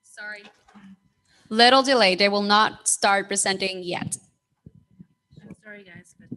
Sorry. Little delay. They will not start presenting yet. I'm sorry, guys, but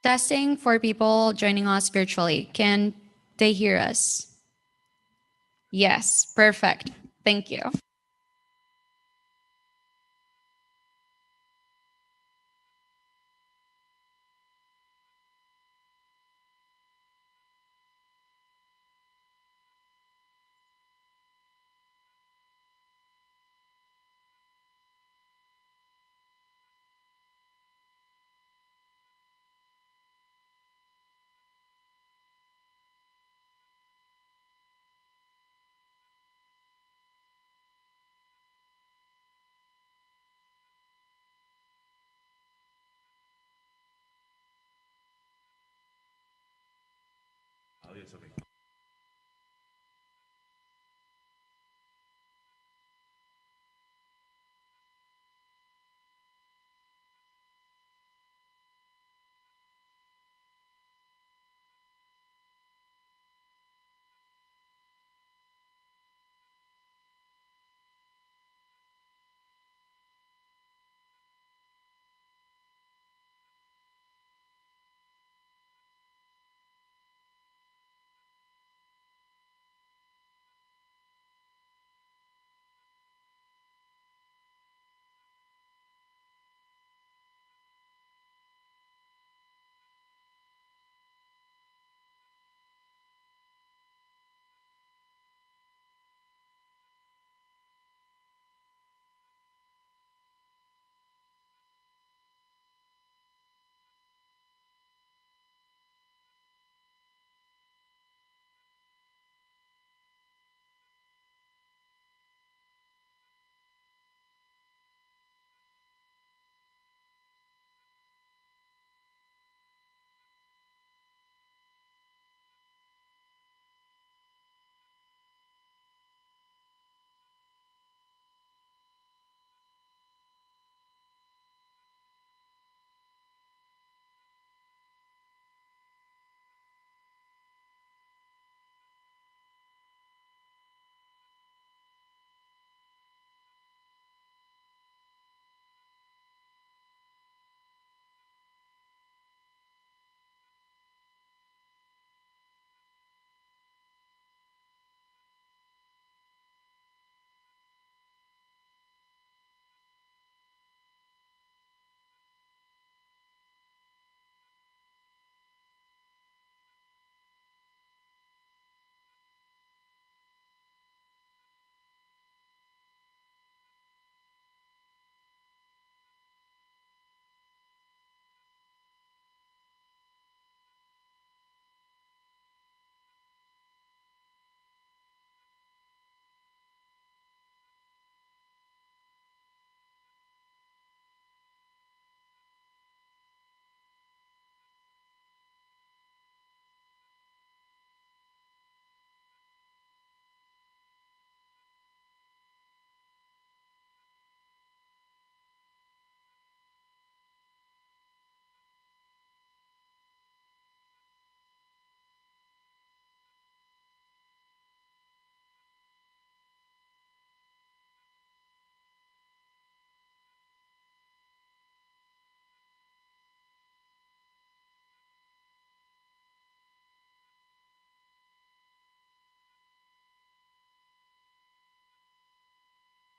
Testing for people joining us virtually. Can they hear us? Yes, perfect. Thank you.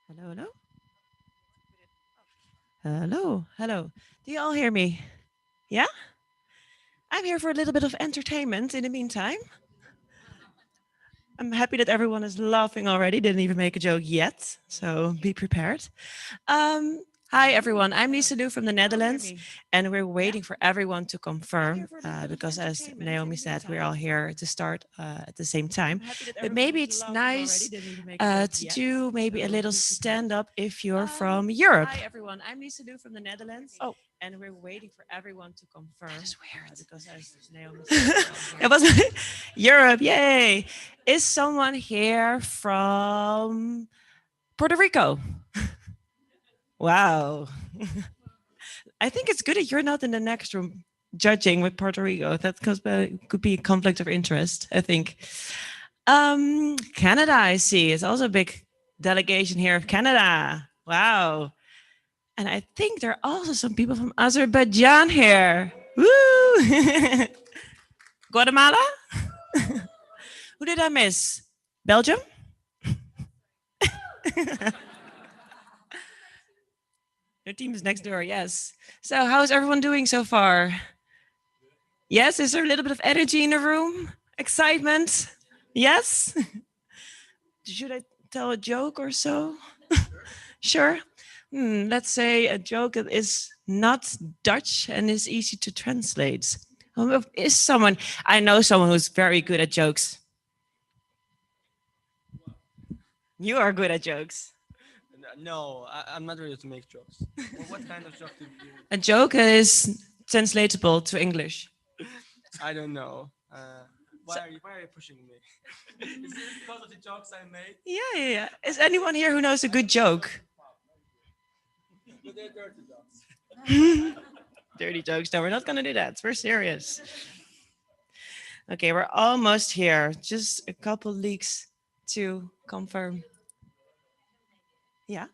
Hello, hello. Hello, hello. Do you all hear me? Yeah? I'm here for a little bit of entertainment in the meantime. I'm happy that everyone is laughing already. Didn't even make a joke yet, so be prepared. Um, Hi everyone, I'm Lisa Lou from the Netherlands, and we're waiting for everyone to confirm because, as Naomi said, we're all here to start at the same time. But maybe it's nice to do maybe a little stand up if you're from Europe. Hi everyone, I'm Lisa Lou from the Netherlands. Oh, and we're waiting for everyone to confirm. That is weird because, as Naomi said, it was Europe. Yay! Is someone here from Puerto Rico? Wow. I think it's good that you're not in the next room judging with Puerto Rico. That could be a conflict of interest, I think. Canada, I see. It's also a big delegation here of Canada. Wow. And I think there are also some people from Azerbaijan here. Woo! Guatemala? Who did I miss? Belgium? Your team is next door, yes. So, how's everyone doing so far? Yes, is there a little bit of energy in the room? Excitement? Yes? Should I tell a joke or so? Sure. Let's say a joke that is not Dutch and is easy to translate. Is someone, I know someone who's very good at jokes. You are good at jokes. No, I'm not ready to make jokes. What kind of joke do you? A joke is translatable to English. I don't know. Why are you pushing me? Is it because of the jokes I made? Yeah. Is anyone here who knows a good joke? But they're dirty jokes. Dirty jokes. No, we're not going to do that. We're serious. Okay, we're almost here. Just a couple leaks to confirm. Yeah.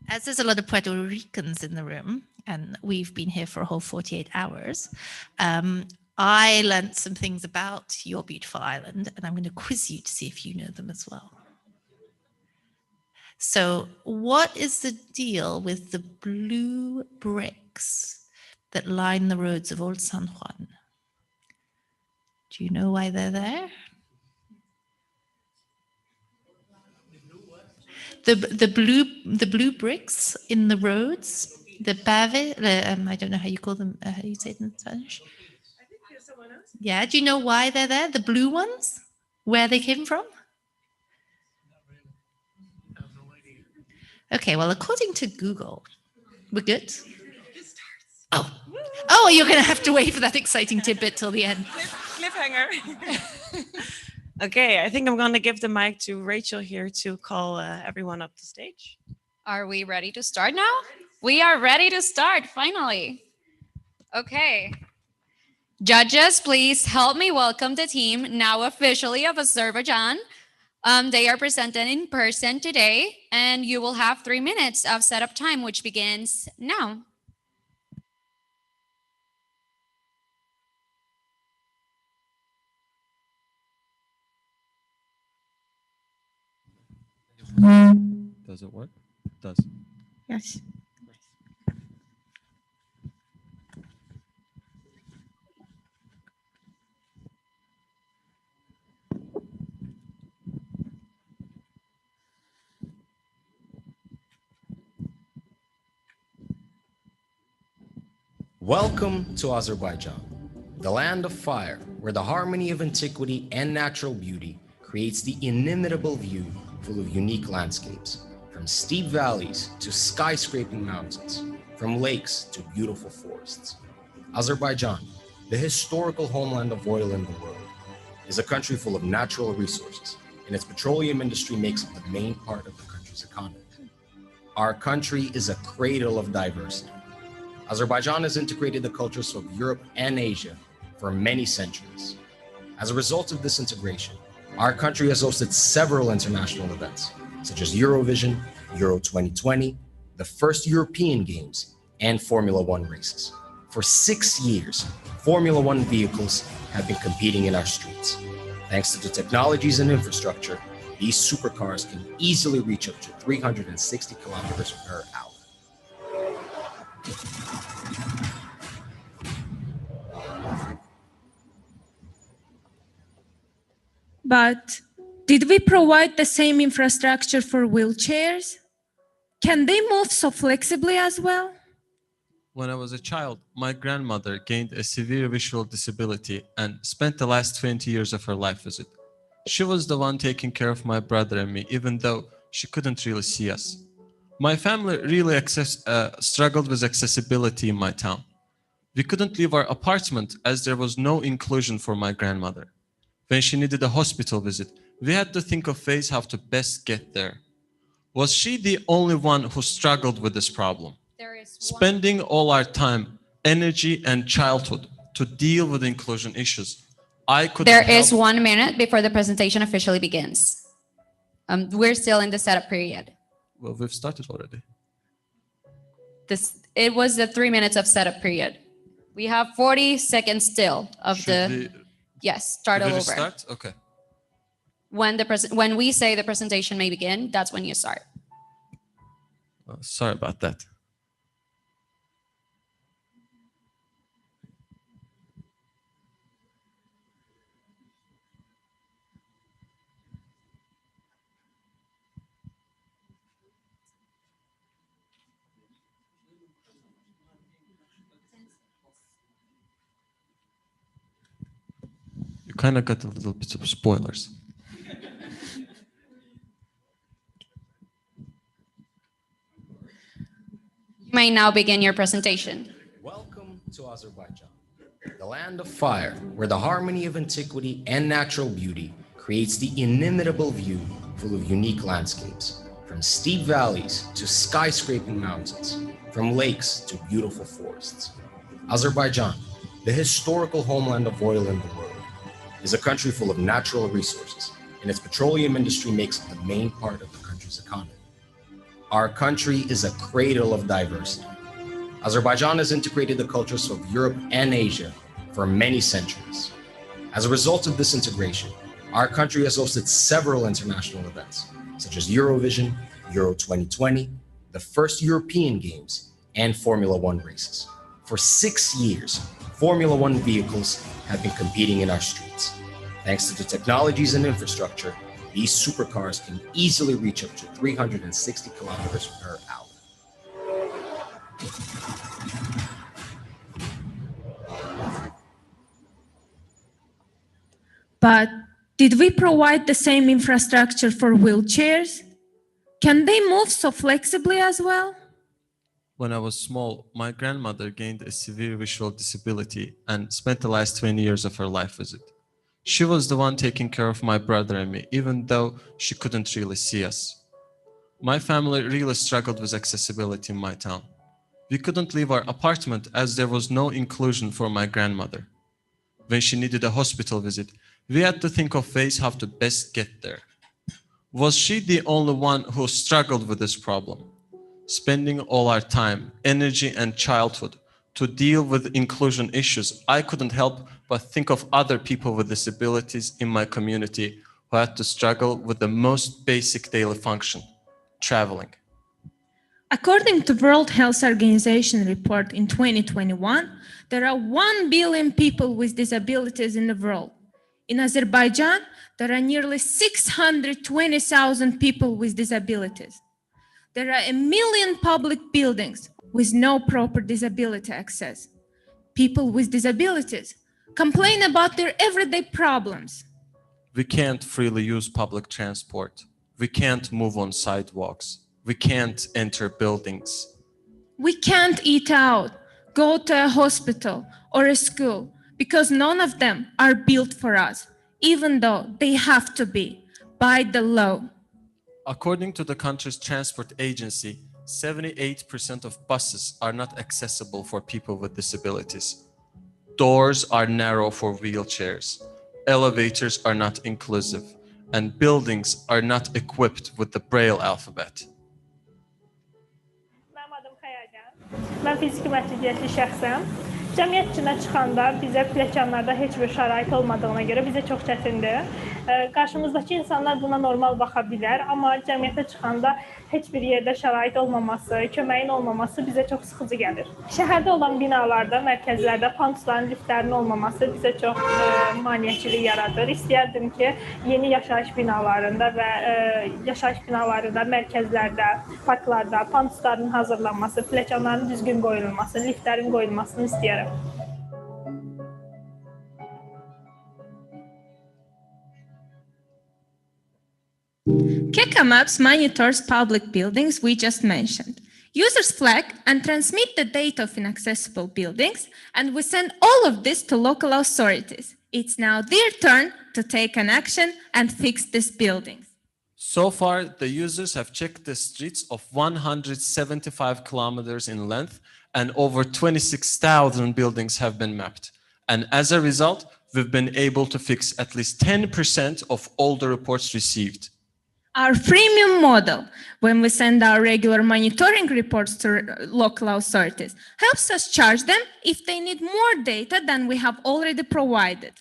As there's a lot of Puerto Ricans in the room, and we've been here for a whole 48 hours, I learned some things about your beautiful island, and I'm going to quiz you to see if you know them as well. So, what is the deal with the blue bricks that line the roads of Old San Juan? Do you know why they're there? The blue bricks in the roads, the pave. I don't know how you call them. How do you say it in Spanish? I think there's someone else. Yeah. Do you know why they're there? The blue ones, where they came from? Okay. Well, according to Google, we're good. Oh, you're going to have to wait for that exciting tidbit till the end. Cliffhanger. Okay, I think I'm going to give the mic to Rachel here to call everyone up to stage. Are we ready to start now? We are ready to start, finally. Okay. Judges, please help me welcome the team, now officially of Azerbaijan. They are presented in person today, and you will have 3 minutes of setup time, which begins now. Does it work? Does. Yes. Welcome to Azerbaijan, the land of fire, where the harmony of antiquity and natural beauty creates the inimitable view full of unique landscapes, from steep valleys to skyscraping mountains, from lakes to beautiful forests. Azerbaijan, the historical homeland of oil in the world, is a country full of natural resources, and its petroleum industry makes up the main part of the country's economy. Our country is a cradle of diversity. Azerbaijan has integrated the cultures of Europe and Asia for many centuries. As a result of this integration, our country has hosted several international events, such as Eurovision, Euro 2020, the first European Games, and Formula One races. For 6 years, Formula One vehicles have been competing in our streets. Thanks to the technologies and infrastructure, These supercars can easily reach up to 360 kilometers per hour. But did we provide the same infrastructure for wheelchairs? Can they move so flexibly as well? When I was a child, my grandmother gained a severe visual disability and spent the last 20 years of her life with it. She was the one taking care of my brother and me, even though she couldn't really see us. My family really struggled with accessibility in my town. We couldn't leave our apartment as there was no inclusion for my grandmother. When she needed a hospital visit, we had to think of ways how to best get there. Was she the only one who struggled with this problem? Spending all our time, energy, and childhood to deal with inclusion issues, I couldn't There help. is 1 minute before the presentation officially begins. We're still in the setup period. Well, we've started already. It was the 3 minutes of setup period. We have 40 seconds still of Yes, start all over. Start? Okay. When we say the presentation may begin, that's when you start. Sorry about that. You kind of got a little bit of spoilers. You may now begin your presentation. Welcome to Azerbaijan, the land of fire, where the harmony of antiquity and natural beauty creates the inimitable view full of unique landscapes, from steep valleys to skyscraping mountains, from lakes to beautiful forests. Azerbaijan, the historical homeland of oil in the world, is a country full of natural resources, and its petroleum industry makes up the main part of the country's economy. Our country is a cradle of diversity. Azerbaijan has integrated the cultures of Europe and Asia for many centuries. As a result of this integration, our country has hosted several international events, such as Eurovision, Euro 2020, the first European Games, and Formula One races. For 6 years, Formula One vehicles have been competing in our streets. Thanks to the technologies and infrastructure, these supercars can easily reach up to 360 kilometers per hour. But did we provide the same infrastructure for wheelchairs? Can they move so flexibly as well? When I was small, my grandmother gained a severe visual disability and spent the last 20 years of her life with it. She was the one taking care of my brother and me, even though she couldn't really see us. My family really struggled with accessibility in my town. We couldn't leave our apartment as there was no inclusion for my grandmother. When she needed a hospital visit, we had to think of ways how to best get there. Was she the only one who struggled with this problem? Spending all our time, energy, and childhood to deal with inclusion issues, I couldn't help but think of other people with disabilities in my community who had to struggle with the most basic daily function, traveling. According to World Health Organization report in 2021, there are 1 billion people with disabilities in the world. In Azerbaijan, there are nearly 620,000 people with disabilities. There are 1 million public buildings with no proper disability access. People with disabilities complain about their everyday problems. We can't freely use public transport. We can't move on sidewalks. We can't enter buildings. We can't eat out, go to a hospital or a school because none of them are built for us, even though they have to be by the law. According to the country's transport agency, 78% of buses are not accessible for people with disabilities. Doors are narrow for wheelchairs. Elevators are not inclusive, and buildings are not equipped with the Braille alphabet. Ben adım Kayacan. Ben fizik maddiyatı şəxsəm. Cəmiyyət içinə çıxanda bizə pilləkənlərdə heç bir şərait olmadığına görə bizə çox çətindir. Qarşımızdakı insanlar buna normal baxa bilər, amma cəmiyyətə çıxanda heç bir yerdə şərait olmaması, köməyin olmaması bizə çox sıxıcı gəlir. Şəhərdə olan binalarda, mərkəzlərdə pandusların, liftlərin olmaması bizə çox maneəçilik yaradır. İstəyərdim ki, yeni yaşayış binalarında və mərkəzlərdə, parklarda pandusların hazırlanması, pilləkənlərin düzgün qoyulması, liftlərin qoyulmasını istəyərəm. Keka Maps monitors public buildings we just mentioned. Users flag and transmit the data of inaccessible buildings, and we send all of this to local authorities. It's now their turn to take an action and fix these buildings. So far, the users have checked the streets of 175 kilometers in length, and over 26,000 buildings have been mapped. And as a result, we've been able to fix at least 10% of all the reports received. Our freemium model, when we send our regular monitoring reports to local authorities, helps us charge them if they need more data than we have already provided.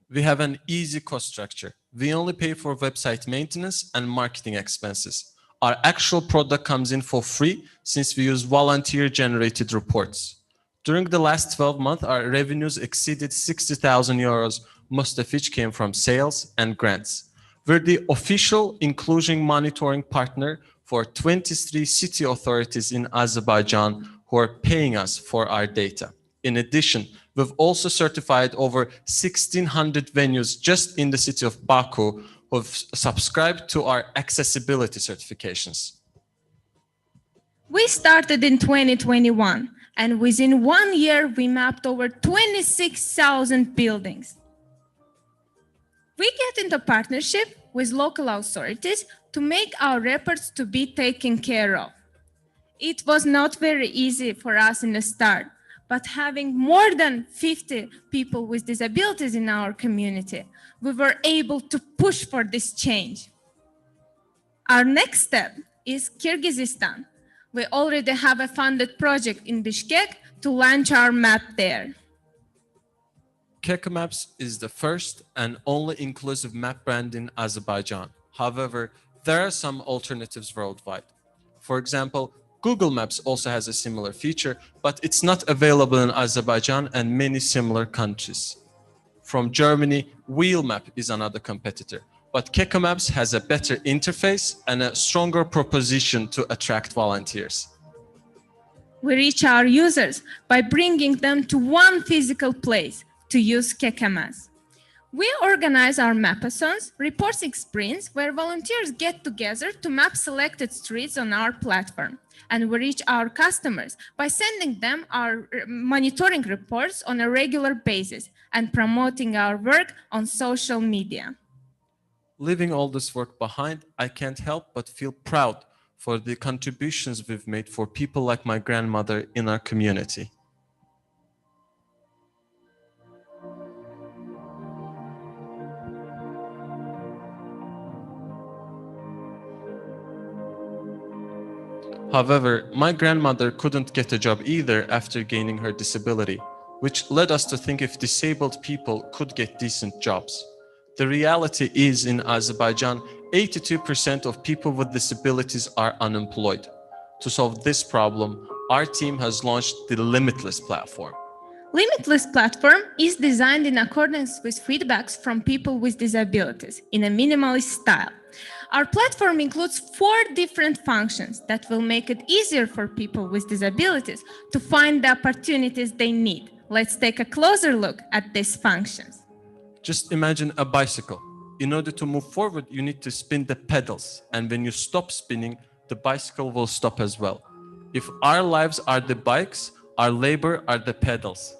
We have an easy cost structure. We only pay for website maintenance and marketing expenses. Our actual product comes in for free since we use volunteer-generated reports. During the last 12 months, our revenues exceeded 60,000 euros, most of which came from sales and grants. We're the official inclusion monitoring partner for 23 city authorities in Azerbaijan who are paying us for our data. In addition, we've also certified over 1,600 venues just in the city of Baku who've subscribed to our accessibility certifications. We started in 2021, and within 1 year, we mapped over 26,000 buildings. We get into partnership with local authorities to make our reports to be taken care of. It was not very easy for us in the start, but having more than 50 people with disabilities in our community, we were able to push for this change. Our next step is Kyrgyzstan. We already have a funded project in Bishkek to launch our map there. Keka Maps is the first and only inclusive map brand in Azerbaijan. However, there are some alternatives worldwide. For example, Google Maps also has a similar feature, but it's not available in Azerbaijan and many similar countries. From Germany, Wheelmap is another competitor, but Keka Maps has a better interface and a stronger proposition to attract volunteers. We reach our users by bringing them to one physical place to use Keka Maps. We organize our mapathons, reporting sprints, where volunteers get together to map selected streets on our platform. And we reach our customers by sending them our monitoring reports on a regular basis and promoting our work on social media. Leaving all this work behind, I can't help but feel proud for the contributions we've made for people like my grandmother in our community. However, my grandmother couldn't get a job either after gaining her disability, which led us to think if disabled people could get decent jobs. The reality is in Azerbaijan, 82% of people with disabilities are unemployed. To solve this problem, our team has launched the Limitless platform. Limitless platform is designed in accordance with feedbacks from people with disabilities in a minimalist style. Our platform includes 4 different functions that will make it easier for people with disabilities to find the opportunities they need. Let's take a closer look at these functions. Just imagine a bicycle. In order to move forward, you need to spin the pedals. And when you stop spinning, the bicycle will stop as well. If our lives are the bikes, our labor are the pedals.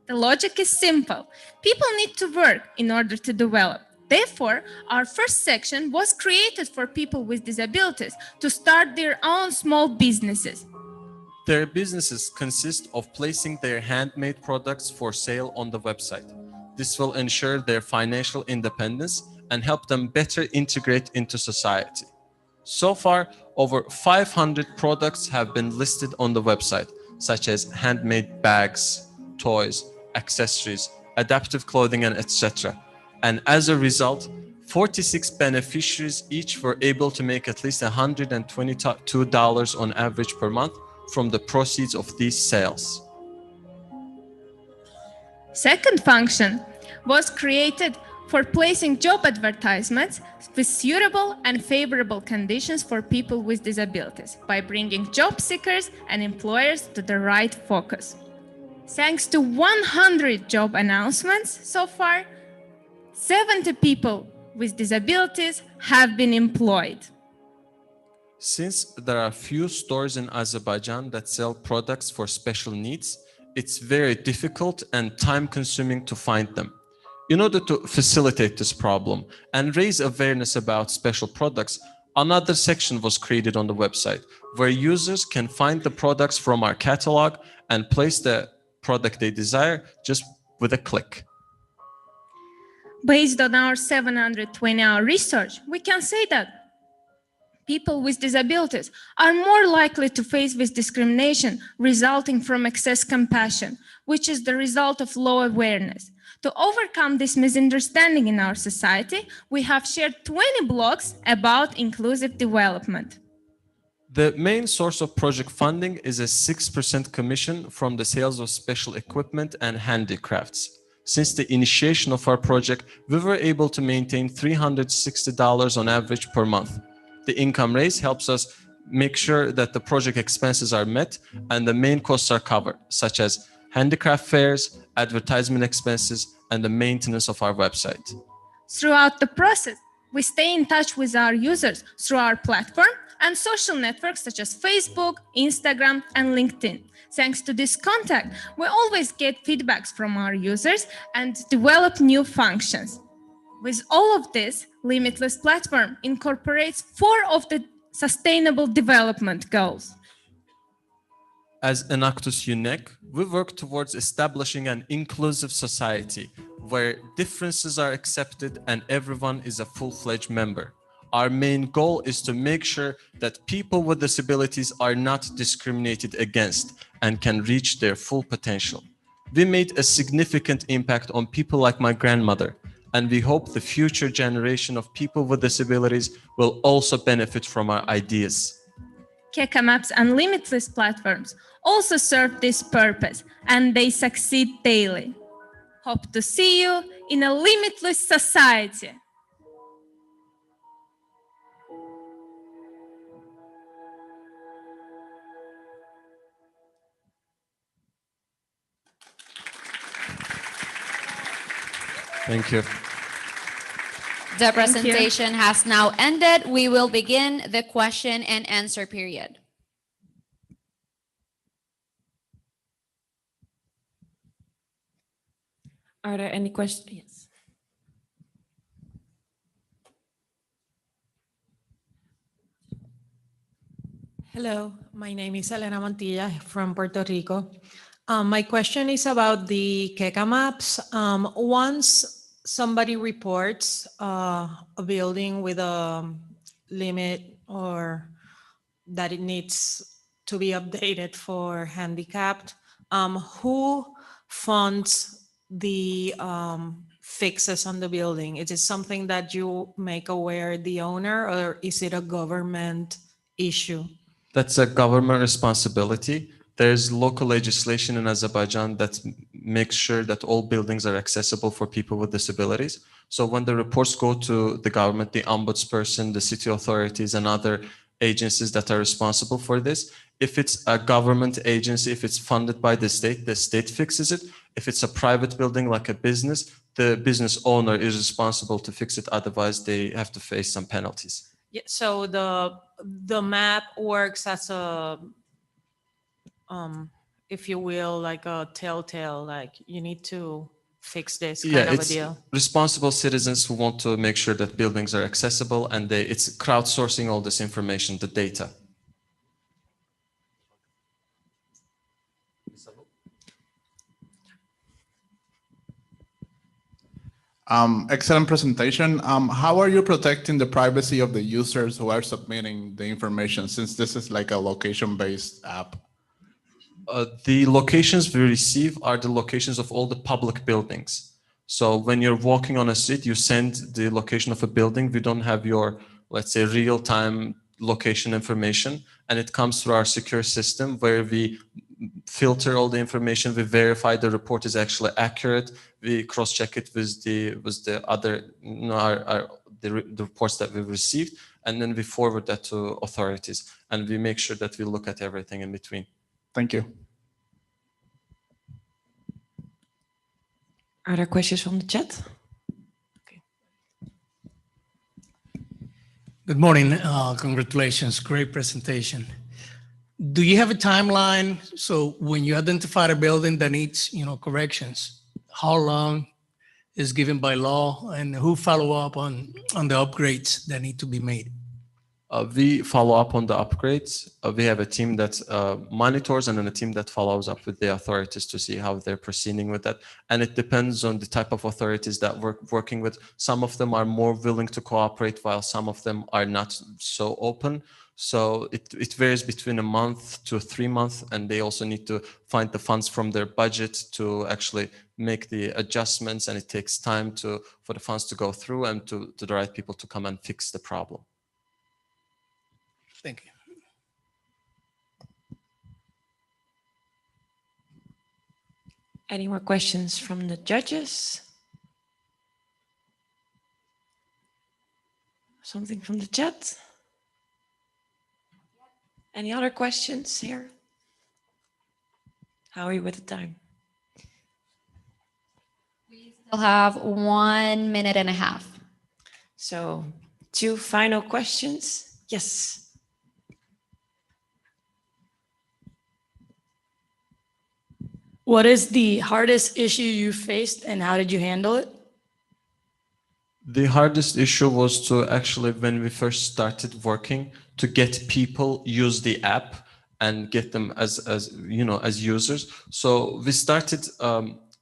The logic is simple. People need to work in order to develop. Therefore, our first section was created for people with disabilities to start their own small businesses. Their businesses consist of placing their handmade products for sale on the website. This will ensure their financial independence and help them better integrate into society. So far, over 500 products have been listed on the website, such as handmade bags, toys, accessories, adaptive clothing, and etc. And as a result, 46 beneficiaries each were able to make at least $122 on average per month from the proceeds of these sales. Second function was created for placing job advertisements with suitable and favorable conditions for people with disabilities by bringing job seekers and employers to the right focus. Thanks to 100 job announcements so far, 70 people with disabilities have been employed. Since there are few stores in Azerbaijan that sell products for special needs, it's very difficult and time-consuming to find them. In order to facilitate this problem and raise awareness about special products, another section was created on the website where users can find the products from our catalog and place the product they desire just with a click. Based on our 720-hour research, we can say that people with disabilities are more likely to face this discrimination resulting from excess compassion, which is the result of low awareness. To overcome this misunderstanding in our society, we have shared 20 blogs about inclusive development. The main source of project funding is a 6% commission from the sales of special equipment and handicrafts. Since the initiation of our project, we were able to maintain $360 on average per month. The income raise helps us make sure that the project expenses are met and the main costs are covered, such as handicraft fairs, advertisement expenses, and the maintenance of our website. Throughout the process, we stay in touch with our users through our platform and social networks such as Facebook, Instagram, and LinkedIn. Thanks to this contact, we always get feedbacks from our users and develop new functions. With all of this, Limitless platform incorporates 4 of the Sustainable Development Goals. As Enactus UNEC, we work towards establishing an inclusive society where differences are accepted and everyone is a full-fledged member. Our main goal is to make sure that people with disabilities are not discriminated against and can reach their full potential. We made a significant impact on people like my grandmother, and we hope the future generation of people with disabilities will also benefit from our ideas. Keka Maps and Limitless platforms also serve this purpose, and they succeed daily. Hope to see you in a limitless society. Thank you. The presentation has now ended. We will begin the question and answer period. Are there any questions? Yes. Hello, my name is Elena Montilla from Puerto Rico. My question is about the Keka Maps. Once somebody reports a building with a limit or that it needs to be updated for handicapped, who funds the fixes on the building? Is it something that you make aware the owner, or is it a government issue? That's a government responsibility. There's local legislation in Azerbaijan that makes sure that all buildings are accessible for people with disabilities. So when the reports go to the government, the ombudsperson, the city authorities, and other agencies that are responsible for this, if it's a government agency, if it's funded by the state fixes it. If it's a private building like a business, the business owner is responsible to fix it. Otherwise, they have to face some penalties. Yeah, so the map works as a, if you will, like a telltale, like you need to fix this kind of a deal. Responsible citizens who want to make sure that buildings are accessible, and it's crowdsourcing all this information, the data. Excellent presentation. How are you protecting the privacy of the users who are submitting the information, since this is like a location-based app? The locations we receive are the locations of all the public buildings. So when you're walking on a street, you send the location of a building. We don't have your, let's say, real-time location information, and it comes through our secure system where we filter all the information, we verify the report is actually accurate, we cross-check it with the other, the reports that we've received, and then we forward that to authorities, and we make sure that we look at everything in between. Thank you. Are there questions from the chat? Good morning. Congratulations. Great presentation. Do you have a timeline? So when you identify a building that needs, corrections, how long is given by law, and who follow up on the upgrades that need to be made? We follow up on the upgrades. We have a team that monitors and then a team that follows up with the authorities to see how they're proceeding with that. And it depends on the type of authorities that we're working with. Some of them are more willing to cooperate, while some of them are not so open. So it varies between a month to 3 months, and they also need to find the funds from their budget to actually make the adjustments, and it takes time for the funds to go through and to the right people to come and fix the problem. Thank you. Any more questions from the judges? Something from the chat? Any other questions here? How are you with the time? We'll have 1 minute and a half. So 2 final questions. Yes. What is the hardest issue you faced and how did you handle it? The hardest issue was to actually, when we first started working, to get people use the app and get them as users. So we started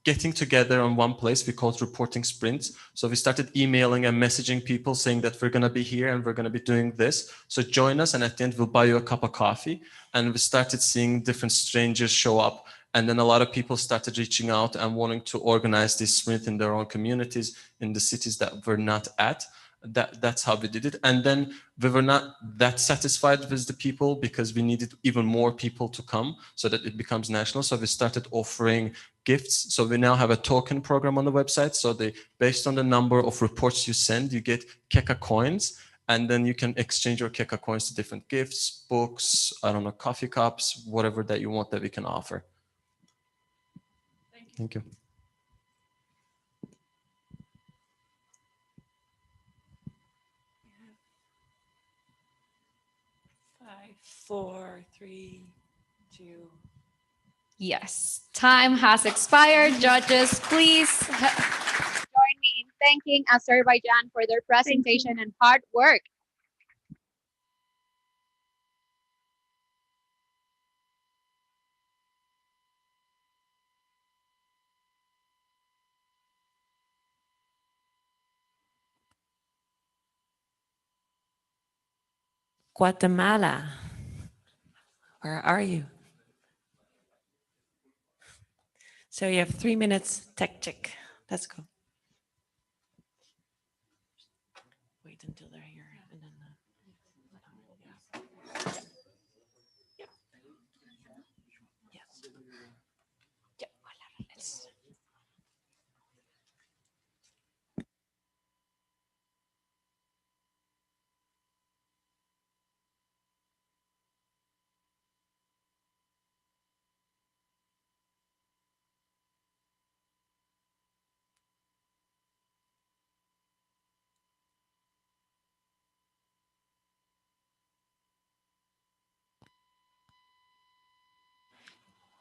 getting together on one place. We called reporting sprints. So we started emailing and messaging people saying that we're going to be here and we're going to be doing this. So join us, and at the end we'll buy you a cup of coffee. And we started seeing different strangers show up. And then a lot of people started reaching out and wanting to organize this sprint in their own communities, in the cities that we're not at. That's how we did it. And then we were not that satisfied with the people because we needed even more people to come so that it becomes national. So we started offering gifts. So we now have a token program on the website. So based on the number of reports you send, you get Keka coins. And then you can exchange your Keka coins to different gifts, books, coffee cups, whatever that you want that we can offer. Thank you. Five, 4, 3, 2. Yes, time has expired. Judges, please join me in thanking Azerbaijan for their presentation and hard work. Guatemala. Where are you? So you have 3 minutes tech check. Let's go. Wait until they're here. And then, yeah. Yes. Yeah, voila. Let's.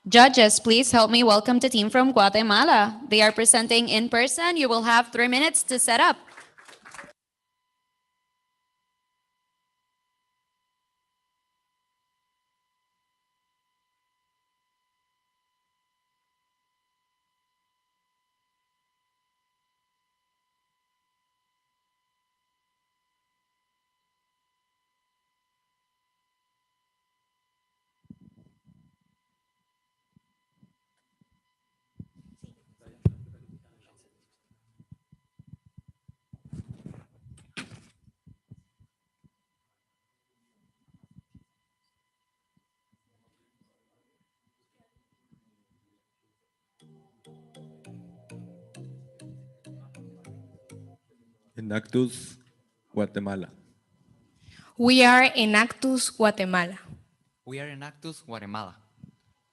Judges, please help me welcome the team from Guatemala. They are presenting in person. You will have 3 minutes to set up. Enactus, Guatemala. We are in Actus, Guatemala. We are in Actus, Guatemala.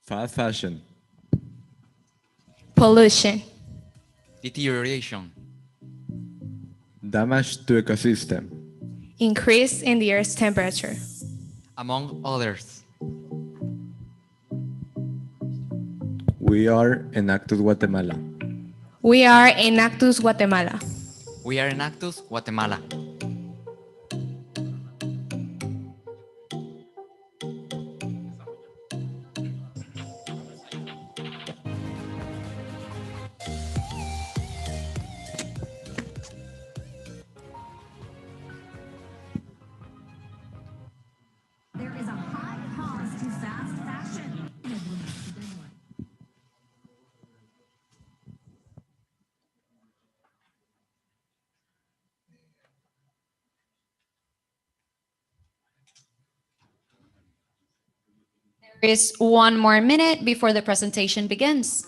Fast fashion. Pollution. Deterioration. Damage to ecosystem. Increase in the Earth's temperature. Among others. We are Enactus, Guatemala. We are in Actus, Guatemala. We are in Actus, Guatemala. There is 1 more minute before the presentation begins.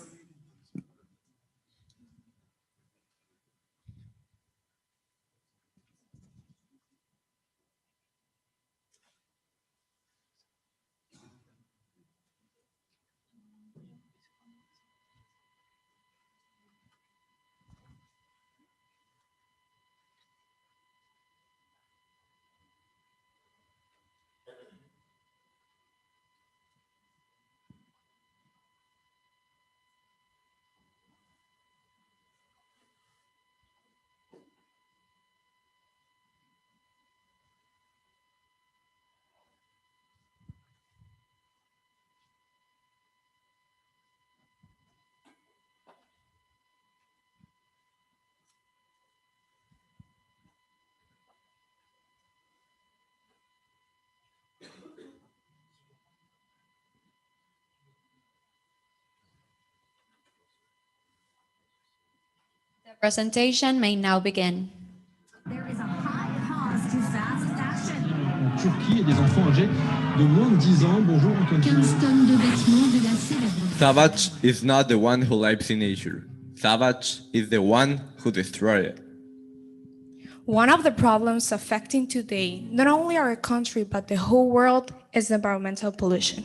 The presentation may now begin. En Turquie et des enfants âgés de moins de 10 ans. Bonjour, on continue. 15 tonnes de vêtements de la célèbre. Savage is not the one who lives in nature. Savage is the one who destroys it. One of the problems affecting today not only our country but the whole world is environmental pollution.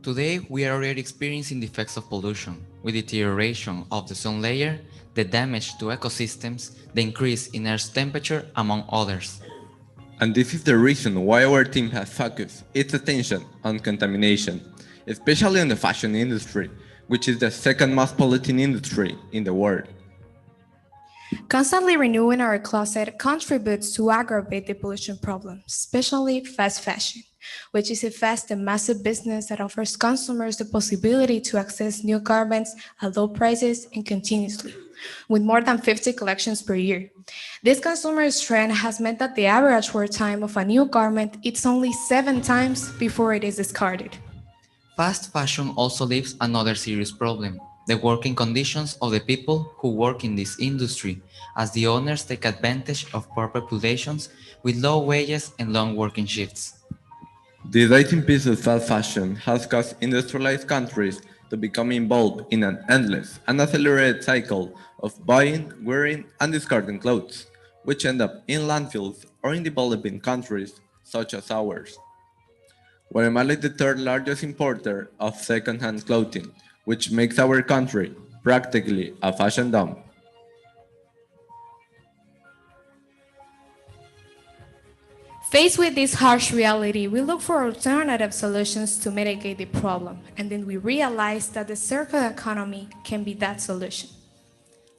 Today, we are already experiencing the effects of pollution, with deterioration of the ozone layer, the damage to ecosystems, the increase in Earth's temperature, among others. And this is the reason why our team has focused its attention on contamination, especially on the fashion industry, which is the second most polluting industry in the world. Constantly renewing our closet contributes to aggravate the pollution problem, especially fast fashion, which is a fast and massive business that offers consumers the possibility to access new garments at low prices and continuously, with more than 50 collections per year. This consumer trend has meant that the average wear time of a new garment is only 7 times before it is discarded. Fast fashion also leaves another serious problem: the working conditions of the people who work in this industry, as the owners take advantage of poor populations with low wages and long working shifts. The dating piece of fast fashion has caused industrialized countries to become involved in an endless and accelerated cycle of buying, wearing, and discarding clothes, which end up in landfills or in developing countries such as ours. Guatemala is the third largest importer of second-hand clothing, which makes our country practically a fashion dump. Faced with this harsh reality, we look for alternative solutions to mitigate the problem, and then we realize that the circular economy can be that solution.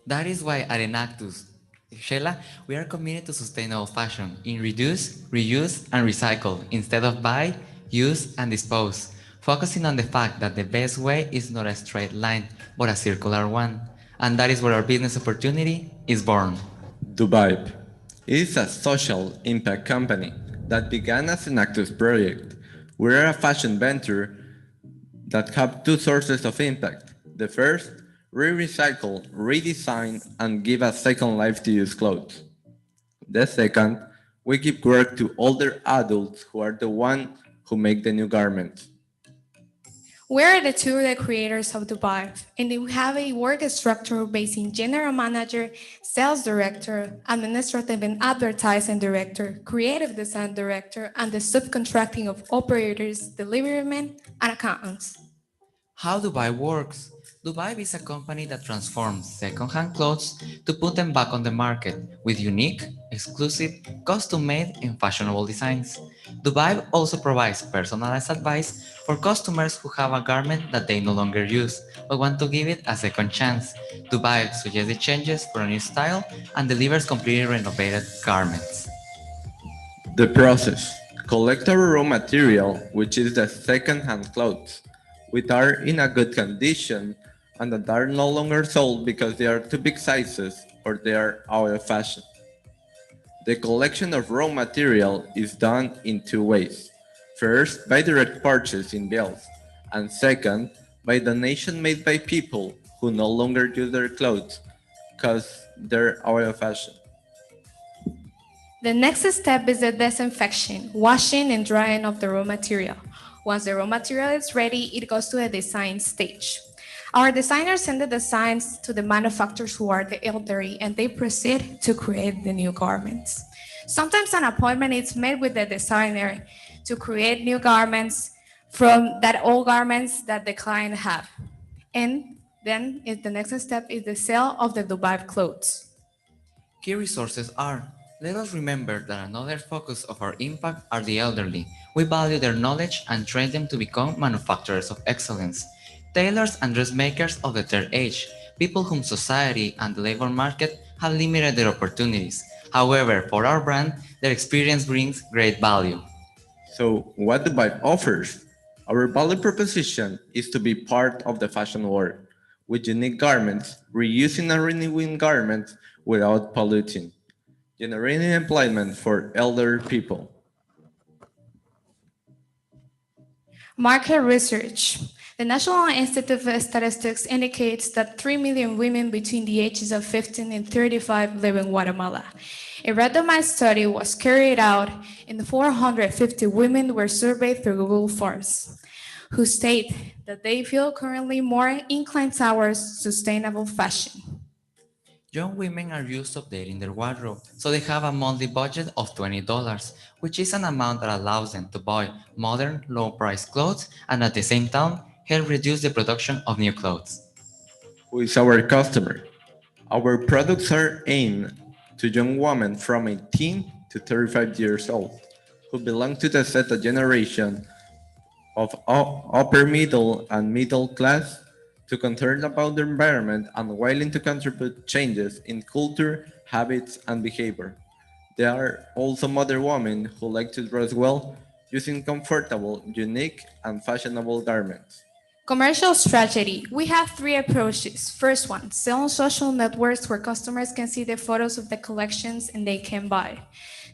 That is why at Enactus, Sheila, we are committed to sustainable fashion in reduce, reuse, and recycle instead of buy, use, and dispose, focusing on the fact that the best way is not a straight line, but a circular one. And that is where our business opportunity is born. Dubai is a social impact company that began as an Actus project. We are a fashion venture that have 2 sources of impact. The first, we recycle, redesign, and give a second life to use clothes. The second, we give work to older adults who are the ones who make the new garments. We're the creators of Dubai, and we have a work structure based in general manager, sales director, administrative and advertising director, creative design director, and the subcontracting of operators, delivery men, and accountants. How Dubai works? Dubai is a company that transforms second-hand clothes to put them back on the market with unique, exclusive, custom-made, and fashionable designs. Dubai also provides personalized advice for customers who have a garment that they no longer use but want to give it a second chance. Dubai suggests changes for a new style and delivers completely renovated garments. The process. Collect our raw material, which is the second-hand clothes, which are in a good condition and that are no longer sold because they are too big sizes or they are out of fashion. The collection of raw material is done in two ways. First, by direct purchase in bills, and second, by donation made by people who no longer use their clothes because they're out of fashion. The next step is the disinfection, washing and drying of the raw material. Once the raw material is ready, it goes to the design stage. Our designers send the designs to the manufacturers who are the elderly, and they proceed to create the new garments. Sometimes an appointment is made with the designer to create new garments from that old garments that the client have. And then the next step is the sale of the Dubai clothes. Key resources are: let us remember that another focus of our impact are the elderly. We value their knowledge and train them to become manufacturers of excellence. Tailors and dressmakers of the third age, people whom society and the labor market have limited their opportunities. However, for our brand, their experience brings great value. So, what Dubai offers? Our value proposition is to be part of the fashion world, with unique garments, reusing and renewing garments without polluting, generating employment for elder people. Market research. The National Institute of Statistics indicates that 3 million women between the ages of 15 and 35 live in Guatemala. A randomized study was carried out and 450 women were surveyed through Google Forms, who state that they feel currently more inclined towards sustainable fashion. Young women are used to updating their wardrobe, so they have a monthly budget of $20, which is an amount that allows them to buy modern, low-priced clothes and at the same time help reduce the production of new clothes. Who is our customer? Our products are aimed to young women from 18 to 35 years old, who belong to the Zeta generation of upper middle and middle class, to concerned about the environment and willing to contribute changes in culture, habits, and behavior. There are also modern women who like to dress well, using comfortable, unique, and fashionable garments. Commercial strategy. We have three approaches. First one, sell on social networks where customers can see the photos of the collections and they can buy.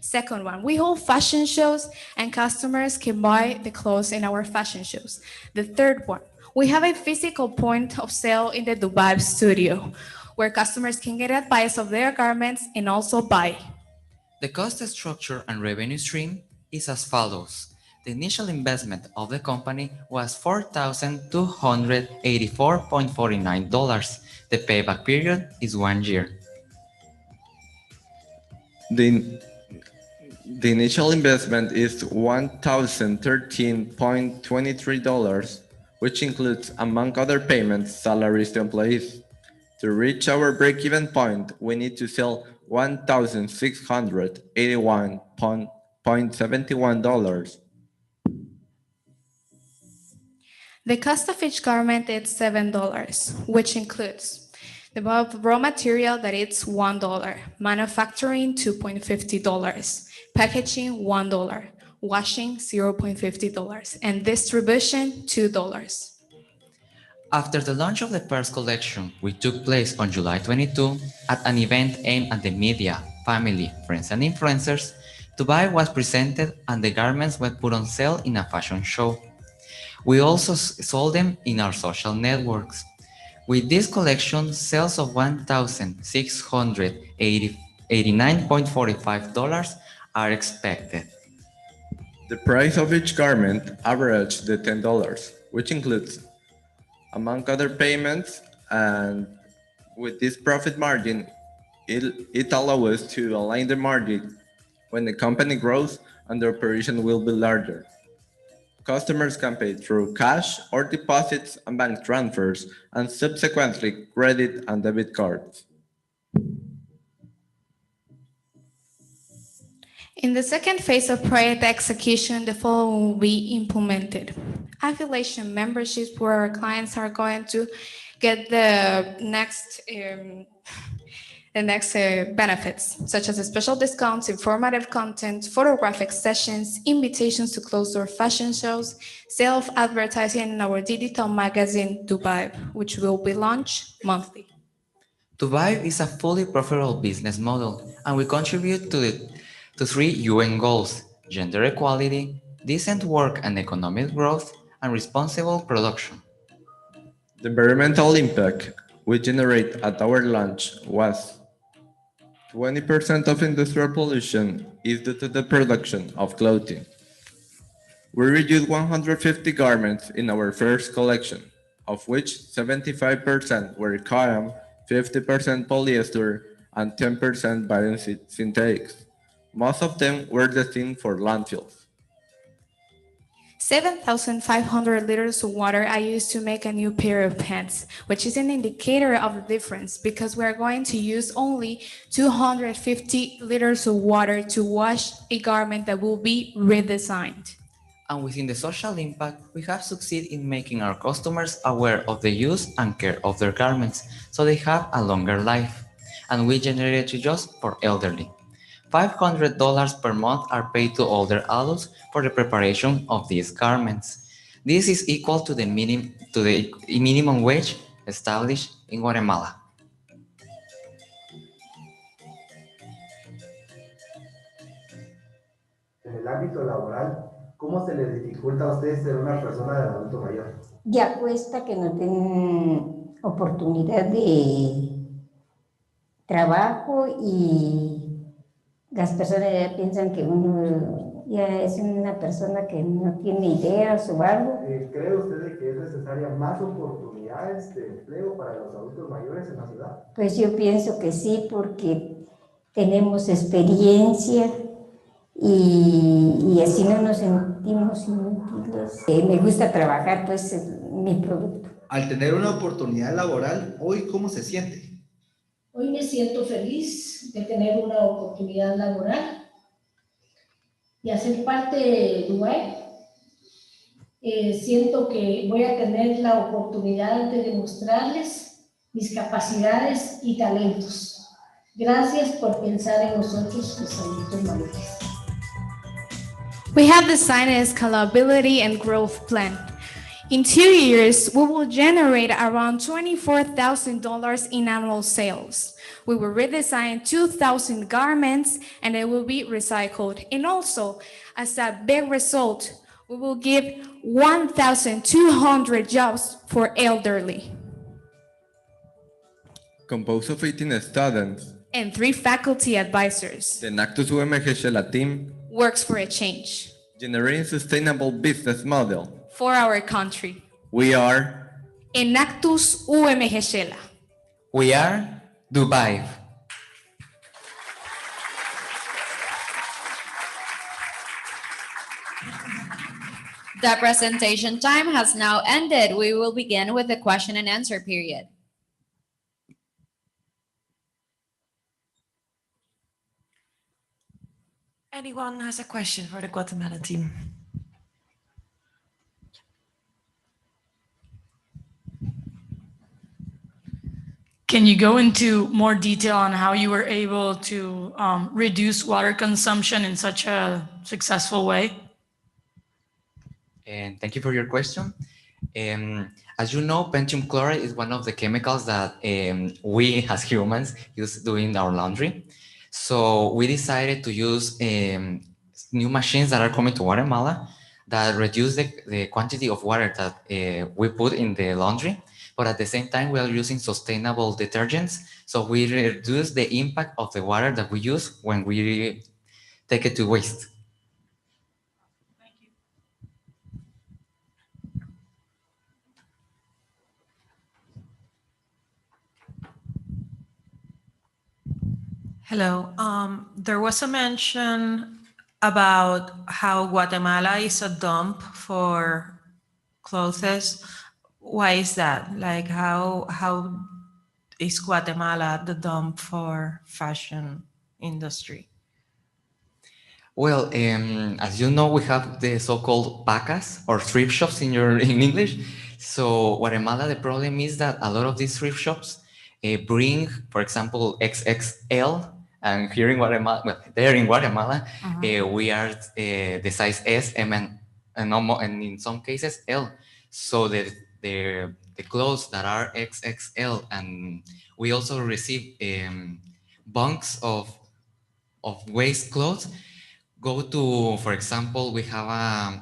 Second one, we hold fashion shows and customers can buy the clothes in our fashion shows. The third one, we have a physical point of sale in the Dubai studio where customers can get advice of their garments and also buy. The cost structure and revenue stream is as follows. The initial investment of the company was $4,284.49. The payback period is 1 year. The initial investment is $1,013.23, which includes, among other payments, salaries to employees. To reach our break-even point, we need to sell $1,681.71. The cost of each garment is $7, which includes the raw material that is $1, manufacturing $2.50, packaging $1, washing $0.50, and distribution $2. After the launch of the first collection, which took place on July 22 at an event aimed at the media, family, friends, and influencers, Dubai was presented and the garments were put on sale in a fashion show. We also sold them in our social networks. With this collection, sales of $1,689.45 are expected. The price of each garment averaged $10, which includes among other payments, and with this profit margin, it allows us to align the margin when the company grows and the operation will be larger. Customers can pay through cash or deposits and bank transfers, and subsequently credit and debit cards. In the second phase of project execution, the following will be implemented. Affiliation memberships where our clients are going to get the next benefits, such as special discounts, informative content, photographic sessions, invitations to closed-door fashion shows, self-advertising in our digital magazine, Dubai, which will be launched monthly. Dubai is a fully profitable business model, and we contribute to 3 UN goals: gender equality, decent work and economic growth, and responsible production. The environmental impact we generate at our launch was 20% of industrial pollution is due to the production of clothing. We reduced 150 garments in our first collection, of which 75% were cotton, 50% polyester, and 10% biosynthetics. Most of them were destined for landfills. 7,500 liters of water I used to make a new pair of pants, which is an indicator of the difference because we're going to use only 250 liters of water to wash a garment that will be redesigned. And within the social impact, we have succeeded in making our customers aware of the use and care of their garments so they have a longer life. And we generate jobs for elderly. $500 per month are paid to older adults for the preparation of these garments. This is equal to the minimum wage established in Guatemala. En el ámbito laboral, ¿cómo se les dificulta a ustedes ser una persona del adulto mayor? Ya cuesta que no tienen oportunidad de trabajo y las personas ya piensan que uno ya es una persona que no tiene ideas o algo. ¿Cree usted que es necesaria más oportunidades de empleo para los adultos mayores en la ciudad? Pues yo pienso que sí, porque tenemos experiencia y así no nos sentimos inútiles. Me gusta trabajar, pues, mi producto. Al tener una oportunidad laboral, ¿hoy cómo se siente? Hoy me siento feliz de tener una oportunidad laboral y hacer parte de Dubái. Siento que voy a tener la oportunidad de demostrarles mis capacidades y talentos. Gracias por pensar en nosotros, los adultos mayores. We have designed a scalability and growth plan. In 2 years, we will generate around $24,000 in annual sales. We will redesign 2,000 garments and they will be recycled. And also, as a big result, we will give 1,200 jobs for elderly. Composed of 18 students and 3 faculty advisors. The Nactus UMG team works for a change. Generating sustainable business model For our country. We are Enactus UMG. We are Dubai. The presentation time has now ended. We will begin with the question and answer period. Anyone has a question for the Guatemala team? Can you go into more detail on how you were able to reduce water consumption in such a successful way? And thank you for your question. As you know, penthium chloride is one of the chemicals that we as humans use doing our laundry. So we decided to use new machines that are coming to Guatemala that reduce the quantity of water that we put in the laundry. But at the same time, we are using sustainable detergents. So we reduce the impact of the water that we use when we take it to waste. Hello. There was a mention about how Guatemala is a dump for clothes. Why is that? Like how is Guatemala the dump for fashion industry? Well, as you know, we have the so-called pacas or thrift shops in English. So Guatemala, the problem is that a lot of these thrift shops bring, for example, XXL, and here in Guatemala, well, there in Guatemala, we are the size S, M, and in some cases L. So the clothes that are XXL, and we also receive bunks of waste clothes go to, for example, we have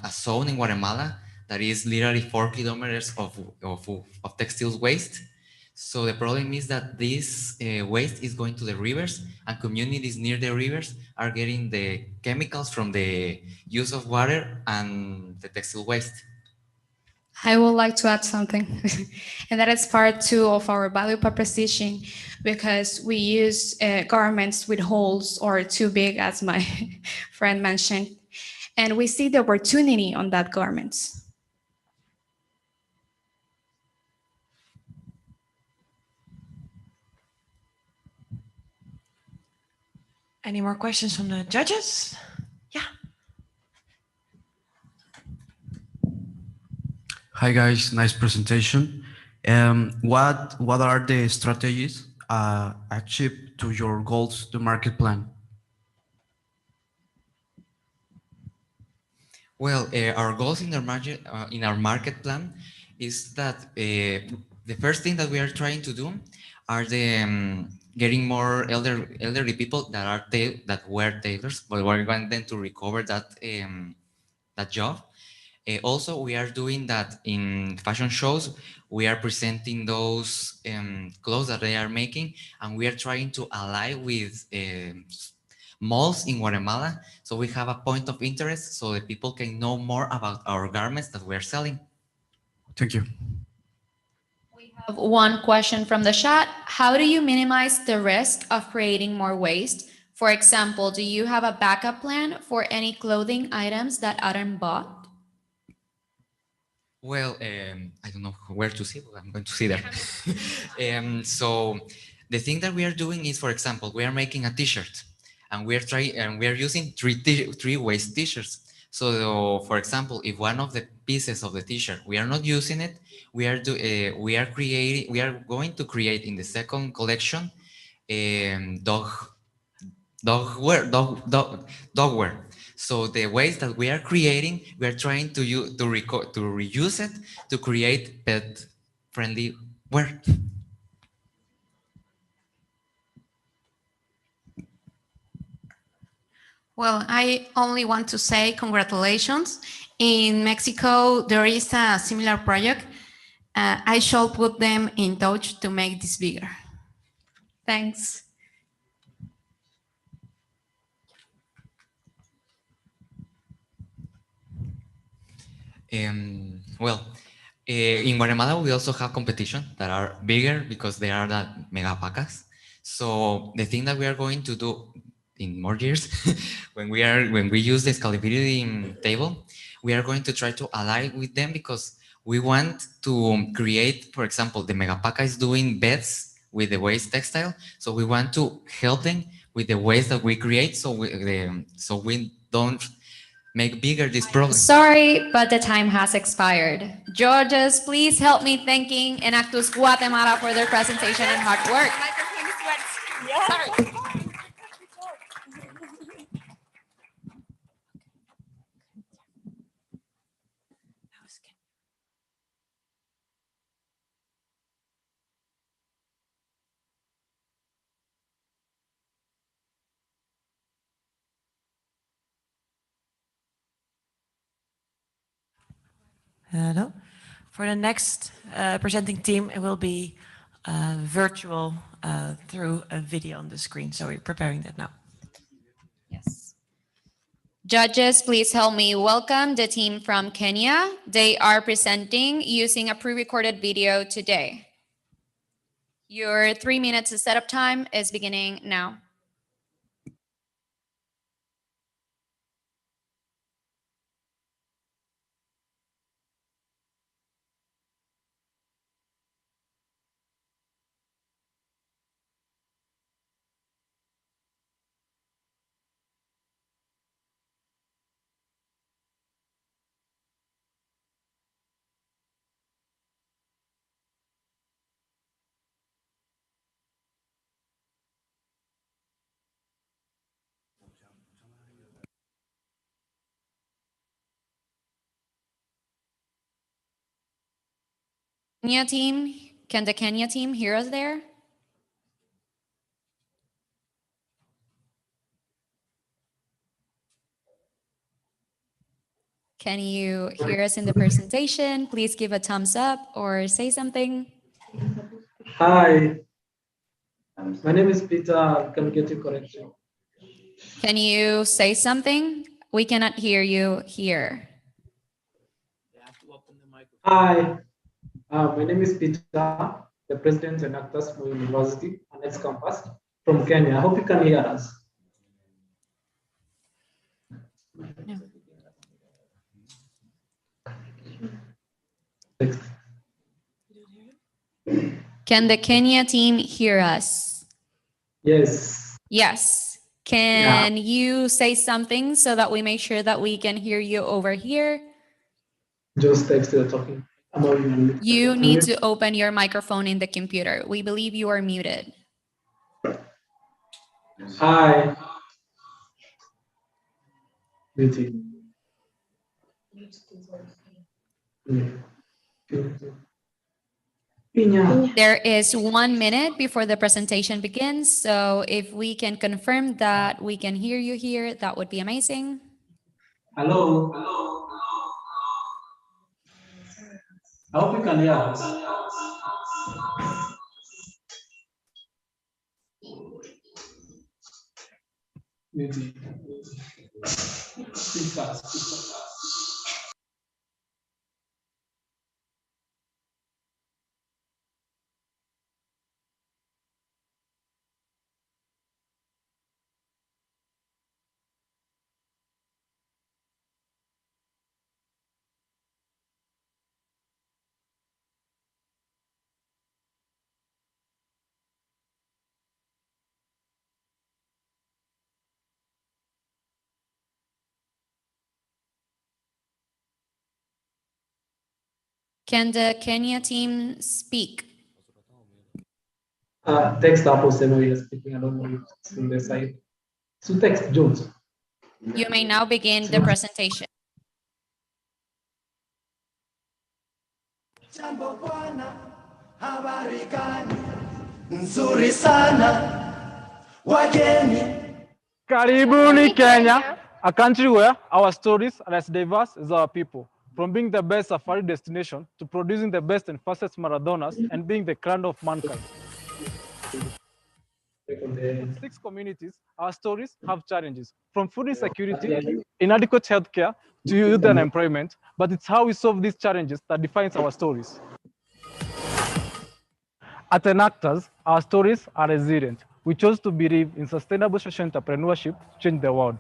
a zone in Guatemala that is literally 4 kilometers of textiles waste. So the problem is that this waste is going to the rivers, and communities near the rivers are getting the chemicals from the use of water and the textile waste. I would like to add something, and that is part 2 of our value proposition, because we use garments with holes or too big, as my friend mentioned, and we see the opportunity on that garments. Any more questions from the judges? Hi guys, nice presentation. What are the strategies achieved to your goals to market plan? Well, our goals in our market plan is that the first thing that we are trying to do are the getting more elderly people that wear tailors, but we want them to recover that job. Also, we are doing that in fashion shows. We are presenting those clothes that they are making, and we are trying to ally with malls in Guatemala, so we have a point of interest so that people can know more about our garments that we're selling. Thank you. Have one question from the chat. How do you minimize the risk of creating more waste? For example, do you have a backup plan for any clothing items that aren't bought? Well, I don't know where to see, but I'm going to see there. So the thing that we are doing is, for example, we are making a T-shirt, and we are using three waste T-shirts. So, for example, if one of the pieces of the T-shirt we are not using it, we are going to create in the second collection dog wear. So the waste that we are creating, we are trying to reuse it to create pet-friendly wear. Well, I only want to say congratulations. In Mexico, there is a similar project. I shall put them in touch to make this bigger. Thanks. Well, in Guatemala, we also have competition that are bigger because they are the mega pacas. So the thing that we are going to do in more years, when we use the scalability table, we are going to try to ally with them because we want to create, for example, the mega paca is doing beds with the waste textile, so we want to help them with the waste that we create, so we don't make bigger this problem. Sorry, but the time has expired. Judges, please help me thanking Enactus Guatemala for their presentation and hard work. Sorry. Hello. For the next presenting team, it will be virtual through a video on the screen. So we're preparing that now. Yes. Judges, please help me welcome the team from Kenya. They are presenting using a pre-recorded video today. Your 3 minutes of setup time is beginning now. Kenya team, can the Kenya team hear us there? Can you hear us in the presentation? Please give a thumbs up or say something. Hi, my name is Peter. Can get you correction? Can you say something? We cannot hear you here. Hi, my name is Peter, the president and actors from University and its campus from Kenya. I hope you can hear us. No. Can the Kenya team hear us? Yes. Yes. Can you say something so that we make sure that we can hear you over here? Just text the talking. You need to open your microphone in the computer. We believe you are muted. Hi. Muted. There is 1 minute before the presentation begins, so if we can confirm that we can hear you here, that would be amazing. Hello. I hope you can hear us. Muted. Speak fast. Can the Kenya team speak? Text hapo sema ile speaking. I don't know if it's in the side. So text Jones. You may now begin the presentation. Jambo bwana, habari gani? Nzuri sana. Wageni. Karibuni Kenya, a country where our stories are as diverse as our people. From being the best safari destination to producing the best and fastest marathoners and being the crown of mankind. In 6 communities, our stories have challenges, from food insecurity, inadequate healthcare, to youth unemployment, but it's how we solve these challenges that defines our stories. At Enactors, our stories are resilient. We chose to believe in sustainable social entrepreneurship to change the world.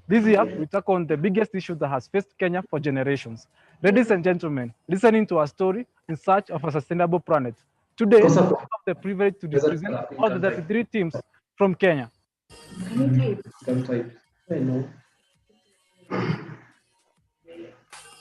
This year, we tackle on the biggest issue that has faced Kenya for generations. Ladies and gentlemen, listening to our story in search of a sustainable planet. Today, we have the privilege to represent all the 33 teams from Kenya.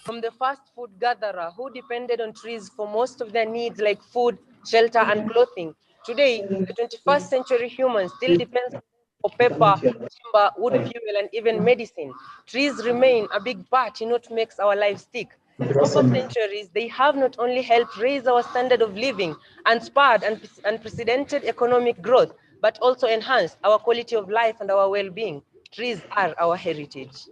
From the first food gatherer who depended on trees for most of their needs like food, shelter, and clothing. Today, the 21st century human still depends for paper, timber, wood fuel, and even medicine. Trees remain a big part in what makes our lives tick. Over centuries, they have not only helped raise our standard of living and spurred unprecedented economic growth, but also enhanced our quality of life and our well-being. Trees are our heritage.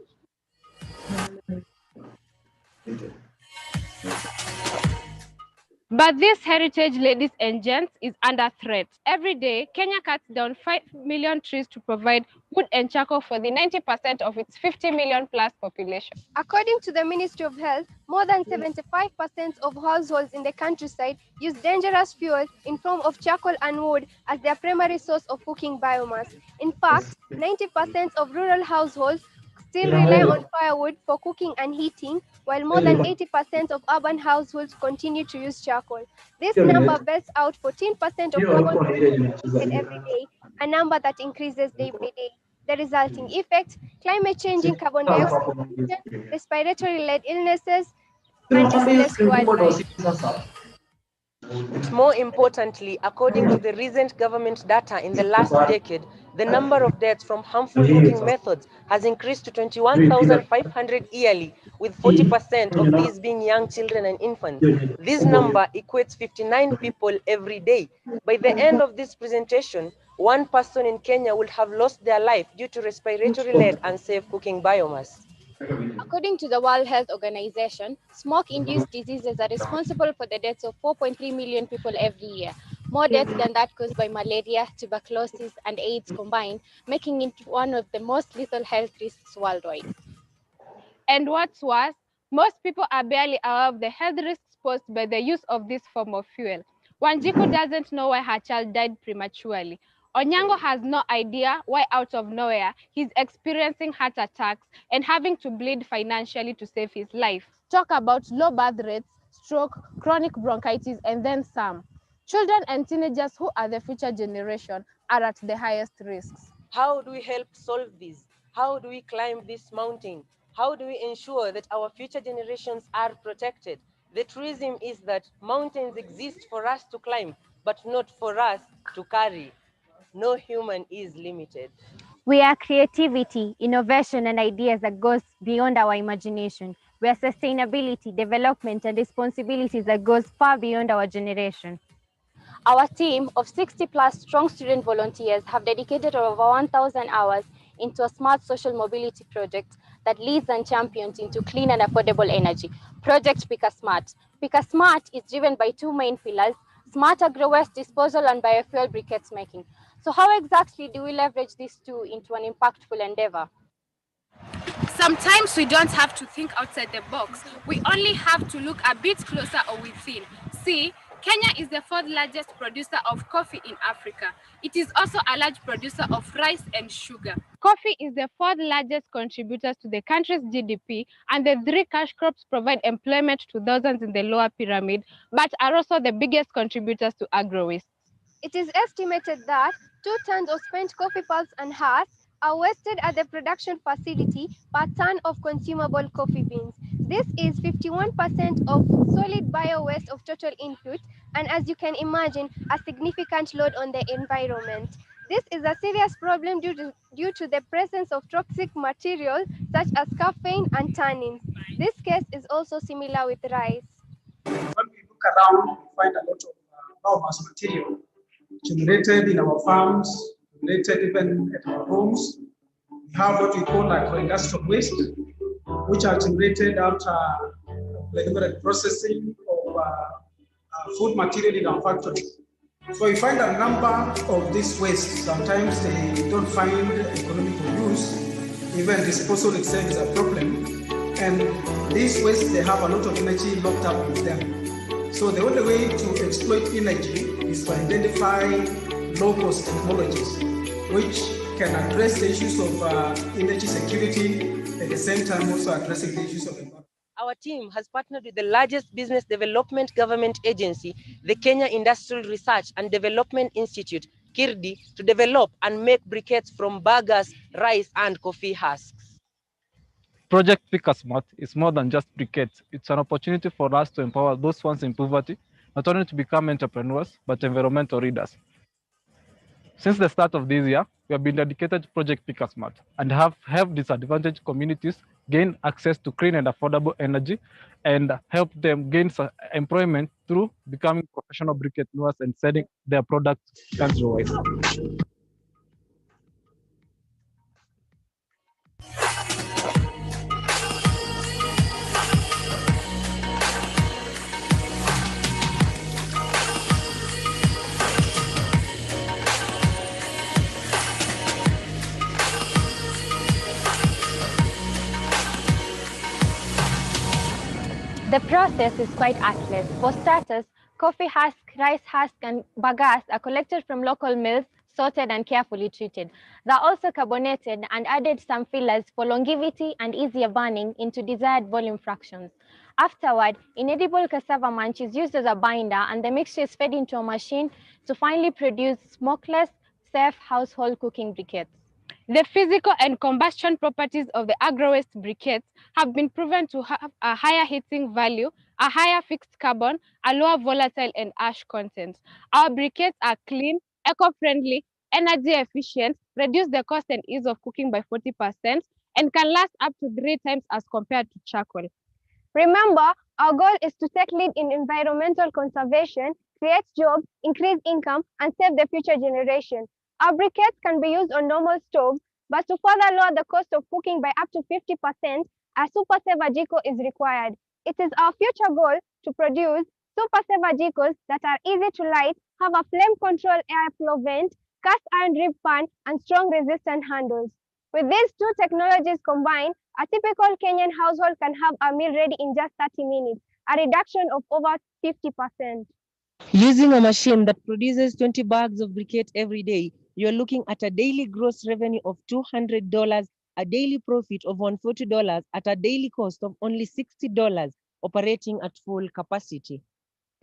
But this heritage, ladies and gents, is under threat. Every day, Kenya cuts down 5 million trees to provide wood and charcoal for the 90% of its 50 million plus population. According to the Ministry of Health, more than 75% of households in the countryside use dangerous fuel in form of charcoal and wood as their primary source of cooking biomass. In fact, 90% of rural households still rely on firewood for cooking and heating, while more than 80% of urban households continue to use charcoal. This number bears out 14% of carbon emitted every day, a number that increases day by day. The resulting effect, climate-changing carbon dioxide emissions, respiratory-led illnesses, and distress to wildlife. But more importantly, according to the recent government data in the last decade, the number of deaths from harmful cooking methods has increased to 21,500 yearly, with 40% of these being young children and infants. This number equates 59 people every day. By the end of this presentation, one person in Kenya will have lost their life due to respiratory-led unsafe cooking biomass. According to the World Health Organization, smoke-induced diseases are responsible for the deaths of 4.3 million people every year, more deaths than that caused by malaria, tuberculosis, and AIDS combined, making it one of the most lethal health risks worldwide. And what's worse, most people are barely aware of the health risks posed by the use of this form of fuel. Wanjiku doesn't know why her child died prematurely. Onyango has no idea why out of nowhere he's experiencing heart attacks and having to bleed financially to save his life. Talk about low birth rates, stroke, chronic bronchitis, and then some. Children and teenagers who are the future generation are at the highest risks. How do we help solve this? How do we climb this mountain? How do we ensure that our future generations are protected? The truism is that mountains exist for us to climb, but not for us to carry. No human is limited. We are creativity, innovation, and ideas that goes beyond our imagination. We are sustainability, development, and responsibilities that goes far beyond our generation. Our team of 60 plus strong student volunteers have dedicated over 1,000 hours into a smart social mobility project that leads and champions into clean and affordable energy. Project Pika Smart. Pika Smart is driven by two main pillars: smart agro-waste disposal and biofuel briquettes making. So how exactly do we leverage these two into an impactful endeavor? Sometimes we don't have to think outside the box. We only have to look a bit closer or within. See, Kenya is the fourth largest producer of coffee in Africa. It is also a large producer of rice and sugar. Coffee is the fourth largest contributor to the country's GDP, and the three cash crops provide employment to thousands in the lower pyramid, but are also the biggest contributors to agro-waste. It is estimated that 2 tons of spent coffee pulps and husks are wasted at the production facility per ton of consumable coffee beans. This is 51% of solid bio-waste of total input, and as you can imagine, a significant load on the environment. This is a serious problem due to the presence of toxic materials such as caffeine and tannins. This case is also similar with rice. When we look around, we find a lot of biomass material generated in our farms, generated even at our homes. We have what we call agro-industrial waste, which are generated after deliberate processing of food material in our factories. So we find a number of these wastes. Sometimes they don't find economical use. Even disposal itself is a problem. And these wastes, they have a lot of energy locked up with them. So the only way to exploit energy is to identify low-cost technologies, which can address the issues of energy security, at the same time also addressing the issues of environment. Our team has partnered with the largest business development government agency, the Kenya Industrial Research and Development Institute, KIRDI, to develop and make briquettes from bagasse, rice, and coffee husks. Project Pick a Smart is more than just briquettes. It's an opportunity for us to empower those once in poverty, not only to become entrepreneurs, but environmental leaders. Since the start of this year, we have been dedicated to Project Pick a Smart and have helped disadvantaged communities gain access to clean and affordable energy and help them gain employment through becoming professional briquetteurs and selling their products countrywide. The process is quite artless. For starters, coffee husk, rice husk, and bagasse are collected from local mills, sorted and carefully treated. They're also carbonated and added some fillers for longevity and easier burning into desired volume fractions. Afterward, inedible cassava munch is used as a binder, and the mixture is fed into a machine to finally produce smokeless, safe household cooking briquettes. The physical and combustion properties of the agro-waste briquettes have been proven to have a higher heating value a higher fixed carbon, a lower volatile and ash content. Our briquettes are clean, eco-friendly, energy efficient, reduce the cost and ease of cooking by 40%, and can last up to 3 times as compared to charcoal. Remember, our goal is to take lead in environmental conservation, create jobs, increase income, and save the future generation. Our briquettes can be used on normal stoves, but to further lower the cost of cooking by up to 50%, a super saver jiko is required. It is our future goal to produce super saver jikos that are easy to light, have a flame control airflow vent, cast iron drip pan, and strong resistant handles. With these two technologies combined, a typical Kenyan household can have a meal ready in just 30 minutes, a reduction of over 50%. Using a machine that produces 20 bags of briquette every day, you're looking at a daily gross revenue of $200, a daily profit of $140 at a daily cost of only $60, operating at full capacity.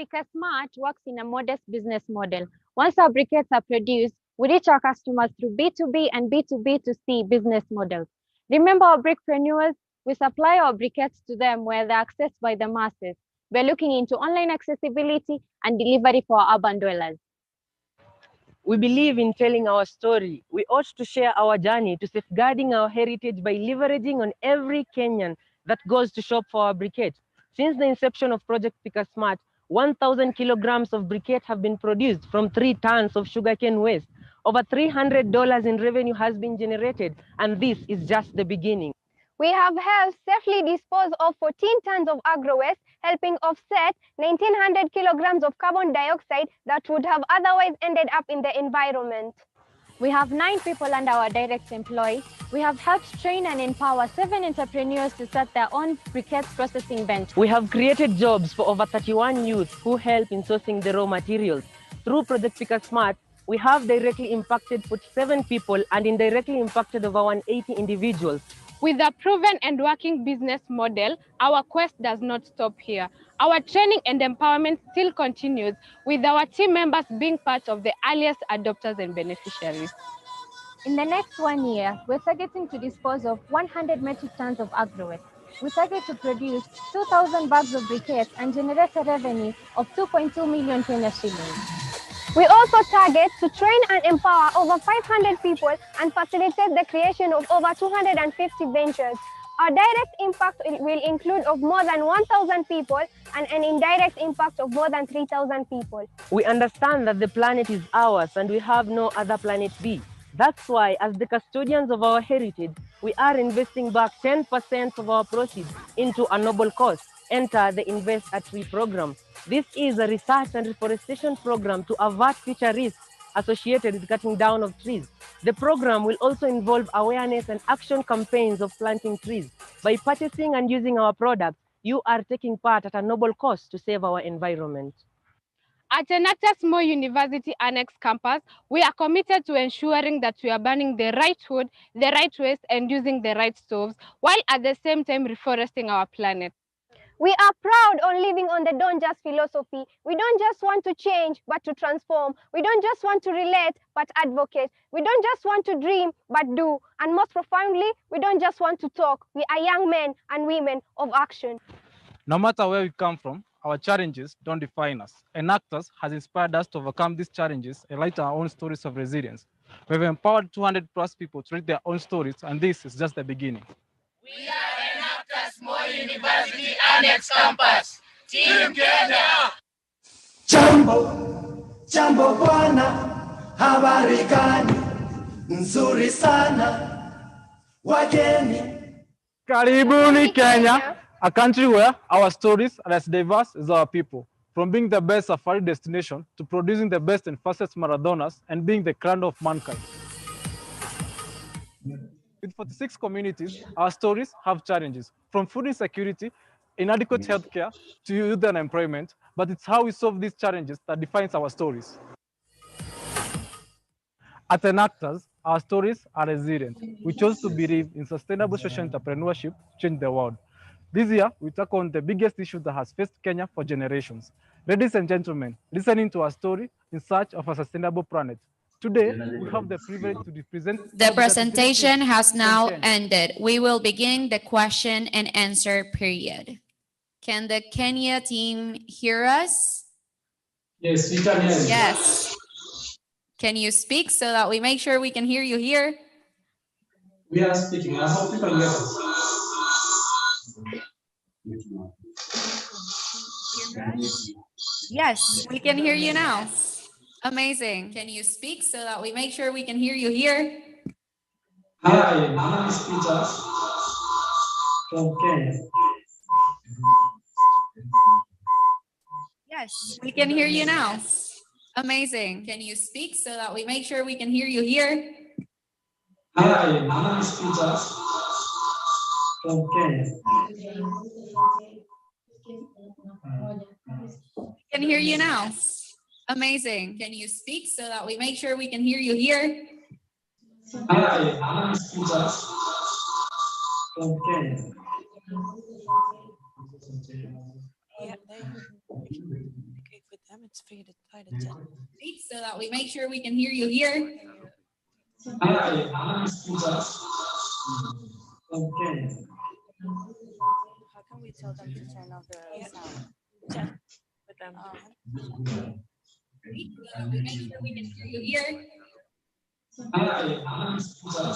Pika Smart works in a modest business model. Once our briquettes are produced, we reach our customers through B2B and B2B2C business models. Remember our brickpreneurs, we supply our briquettes to them where they're accessed by the masses. We're looking into online accessibility and delivery for our urban dwellers. We believe in telling our story. We ought to share our journey to safeguarding our heritage by leveraging on every Kenyan that goes to shop for our briquette. Since the inception of Project Pika Smart, 1,000 kilograms of briquette have been produced from 3 tons of sugarcane waste. Over $300 in revenue has been generated, and this is just the beginning. We have helped safely dispose of 14 tons of agro-waste, helping offset 1,900 kilograms of carbon dioxide that would have otherwise ended up in the environment. We have 9 people under our direct employ. We have helped train and empower 7 entrepreneurs to start their own briquettes processing bench. We have created jobs for over 31 youth who help in sourcing the raw materials. Through Project Pika Smart, we have directly impacted 47 people and indirectly impacted over 180 individuals. With a proven and working business model, our quest does not stop here. Our training and empowerment still continues, with our team members being part of the earliest adopters and beneficiaries. In the next 1 year, we're targeting to dispose of 100 metric tons of agro-waste. We target to produce 2,000 bags of briquettes and generate a revenue of 2.2 million Kenya shillings. We also target to train and empower over 500 people and facilitate the creation of over 250 ventures. Our direct impact will include of more than 1,000 people and an indirect impact of more than 3,000 people. We understand that the planet is ours and we have no other planet B. That's why, as the custodians of our heritage, we are investing back 10% of our proceeds into a noble cause. Enter the Invest a Tree program. This is a research and reforestation program to avert future risks associated with cutting down of trees. The program will also involve awareness and action campaigns of planting trees. By purchasing and using our products, you are taking part at a noble cause to save our environment. At Enactus Moi University Annex Campus, we are committed to ensuring that we are burning the right wood, the right waste, and using the right stoves, while at the same time reforesting our planet. We are proud on living on the don't just philosophy. We don't just want to change, but to transform. We don't just want to relate, but advocate. We don't just want to dream, but do. And most profoundly, we don't just want to talk. We are young men and women of action. No matter where we come from, our challenges don't define us. Enactus has inspired us to overcome these challenges and write our own stories of resilience. We've empowered 200 plus people to write their own stories, and this is just the beginning. We are Enactus Moi University Annex Campus, Team Kenya. Jambo bwana, habari gani? Nzuri sana, wageni. Karibuni Kenya, a country where our stories are as diverse as our people. From being the best safari destination to producing the best and fastest marathoners and being the crown of mankind. With 46 communities, our stories have challenges, from food insecurity, inadequate healthcare, to youth unemployment, but it's how we solve these challenges that defines our stories. At Enactus, our stories are resilient. We chose to believe in sustainable social entrepreneurship to change the world. This year, we tackle on the biggest issue that has faced Kenya for generations. Ladies and gentlemen, listening to our story in search of a sustainable planet. Today, we have the privilege to represent... The presentation has now ended. We will begin the question and answer period. Can the Kenya team hear us? Yes, we can hear you. Yes. Can you speak so that we make sure we can hear you here? We are speaking. I hope you can hear us. Yes, we can hear you now. Amazing. Can you speak so that we make sure we can hear you here? Hi, my name is Peter from Kenya. Yes, we can hear you now. Amazing. Can you speak so that we make sure we can hear you here? Hi, my name is Peter from Kenya. We can hear you now. Amazing. Can you speak so that we make sure we can hear you here? Hi, my name is Peter from Kenya. Yeah, okay, for them it's faded by the chat. Speak so that we make sure we can hear you here. Hi, my name is Peter from Kenya. How can we tell them to turn off the sound? Chat with them. Speak so that we make sure we can hear you here. Hi, my name is Peter.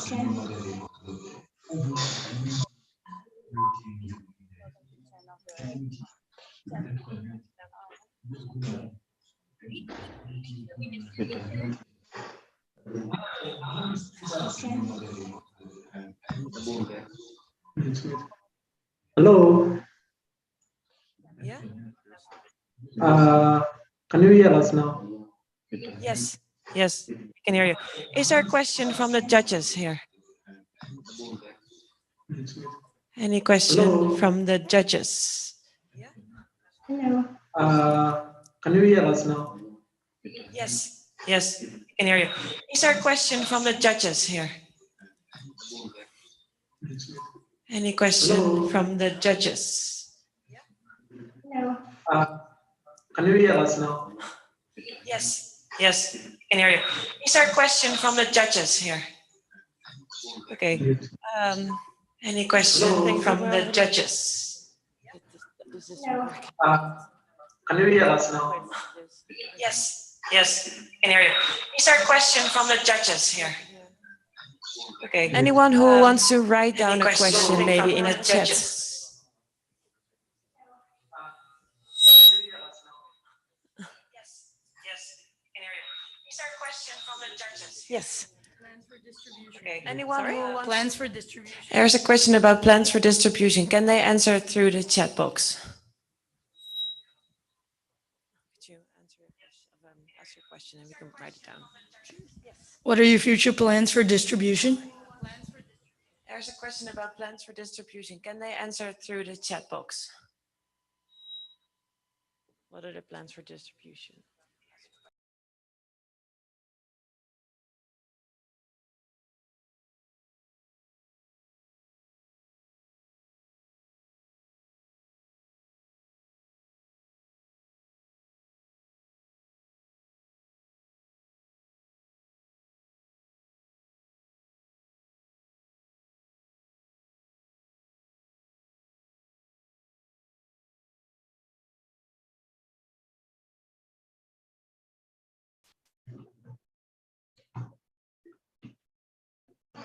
Hello. Yeah. Can you hear us now? Yes. Yes, we can hear you. Is there a question from the judges here? Any question from the judges? Hello. Can you hear us now? Yes. Yes, we can hear you. Is there a question from the judges here? Any question from the judges? Hello. Can you hear us now? Yes. Yes, we can hear you. Is there a question from the judges here? Okay. Any question from the judges? Hello. Can you hear us now? Yes. Yes, we can hear you. Is there a question from the judges here? Okay. Anyone who wants to write down a question, maybe in a chat. Yes. Okay. Anyone who wants Plans for distribution. There's a question about plans for distribution. Can they answer it through the chat box? Could you answer ask your question and we can write it down? What are your future plans for distribution? There's a question about plans for distribution. Can they answer it through the chat box? What are the plans for distribution?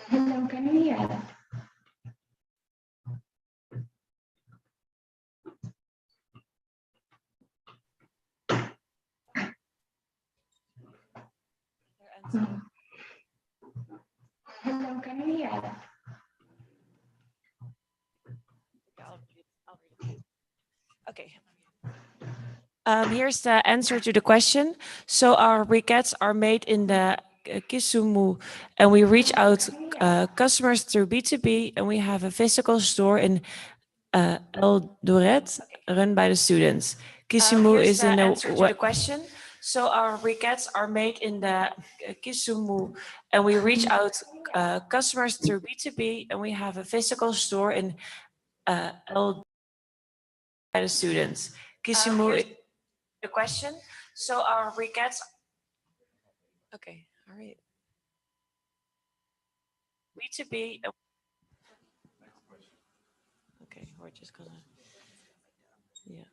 Hello, can you hear us? Hello, can you hear us? Okay. Here's the answer to the question. So our briquettes are made in the Kisumu, and we reach out customers through B2B, and we have a physical store in Eldoret run by the students. Kisumu is in the answer to the question. So our briquettes are made in the Kisumu, and we reach out customers through B2B, and we have a physical store in Eldoret by the students. Kisumu the question. So our briquettes. Okay, all right. B2B. Okay, we're just gonna. Yeah.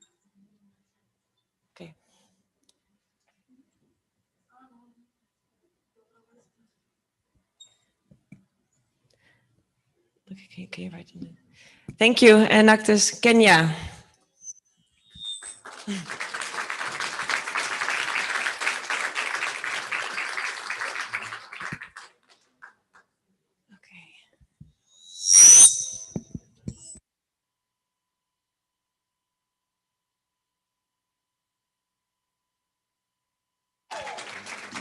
Okay. Okay, can you write it? Thank you. Enactus Kenya.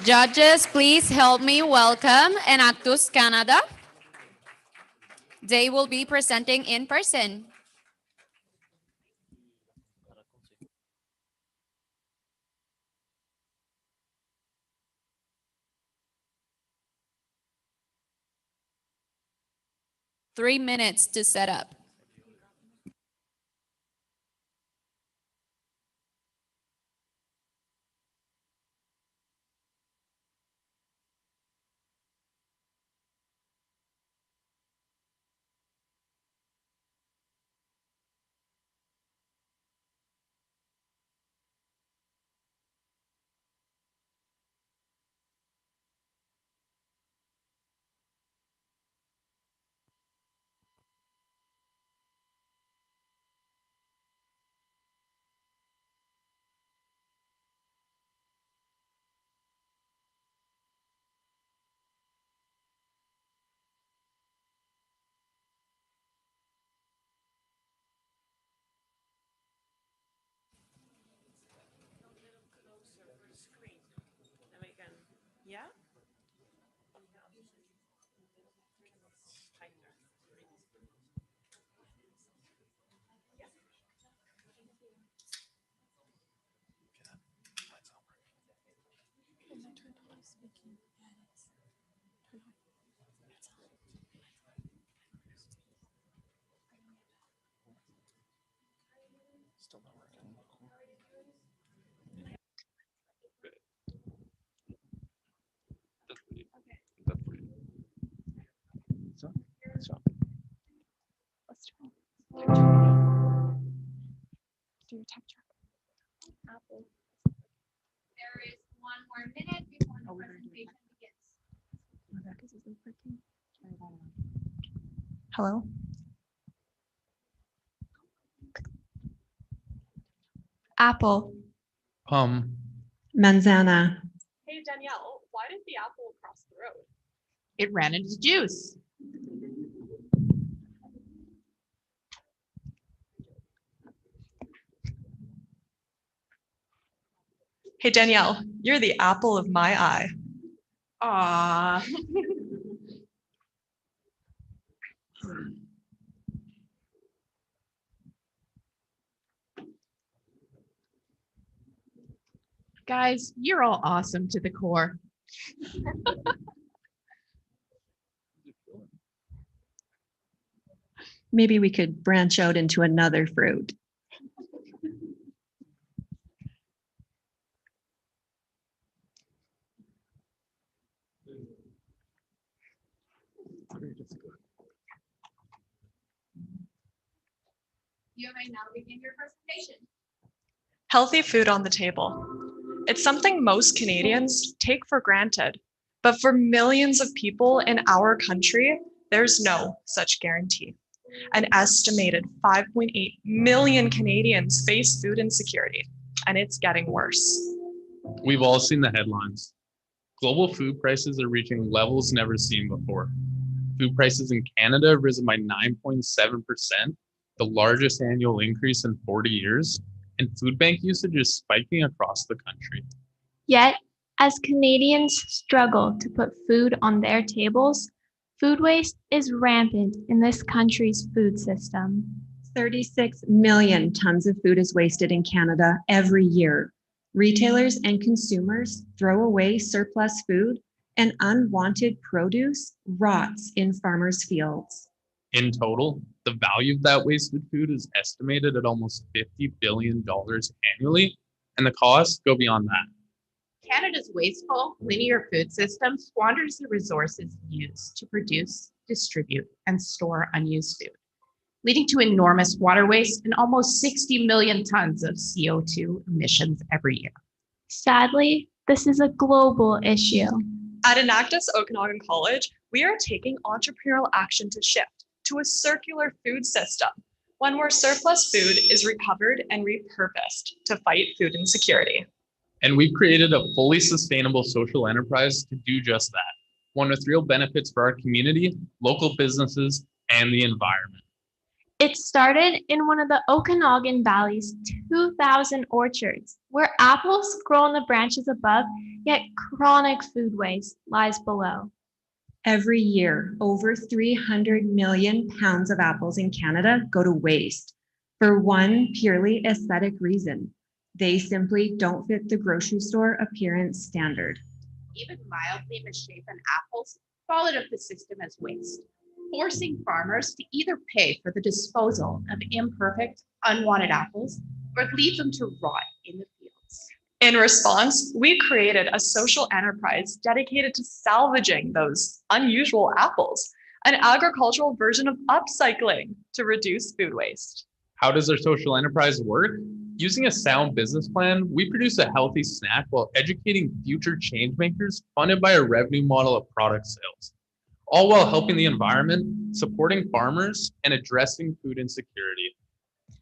Judges, please help me welcome Enactus Canada. They will be presenting in person. Three minutes to set up. Yeah. Do your temperature. Apple. There is 1 more minute before the presentation begins. Hello. Apple. Manzana. Hey Danielle, why did the apple cross the road? It ran into juice. Hey Danielle, you're the apple of my eye. Aww. Guys, you're all awesome to the core. Maybe we could branch out into another fruit. You may now begin your presentation. Healthy food on the table. It's something most Canadians take for granted, but for millions of people in our country, there's no such guarantee. An estimated 5.8 million Canadians face food insecurity, and it's getting worse. We've all seen the headlines. Global food prices are reaching levels never seen before. Food prices in Canada have risen by 9.7%, the largest annual increase in 40 years, and food bank usage is spiking across the country. Yet, as Canadians struggle to put food on their tables, food waste is rampant in this country's food system. 36 million tons of food is wasted in Canada every year. Retailers and consumers throw away surplus food, and unwanted produce rots in farmers' fields. In total, the value of that wasted food is estimated at almost $50 billion annually, and the costs go beyond that. Canada's wasteful, linear food system squanders the resources used to produce, distribute, and store unused food. leading to enormous water waste and almost 60 million tons of CO2 emissions every year. Sadly, this is a global issue. At Enactus Okanagan College, we are taking entrepreneurial action to shift to a circular food system, one where surplus food is recovered and repurposed to fight food insecurity. And we've created a fully sustainable social enterprise to do just that, one with real benefits for our community, local businesses, and the environment. It started in one of the Okanagan Valley's 2,000 orchards, where apples grow on the branches above, yet chronic food waste lies below. Every year, over 300 million pounds of apples in Canada go to waste for one purely aesthetic reason. They simply don't fit the grocery store appearance standard. Even mildly misshapen apples fall out of the system as waste, forcing farmers to either pay for the disposal of imperfect, unwanted apples or leave them to rot in the fields. In response, we created a social enterprise dedicated to salvaging those unusual apples, an agricultural version of upcycling to reduce food waste. How does our social enterprise work? Using a sound business plan, we produce a healthy snack while educating future change makers funded by a revenue model of product sales, all while helping the environment, supporting farmers, and addressing food insecurity.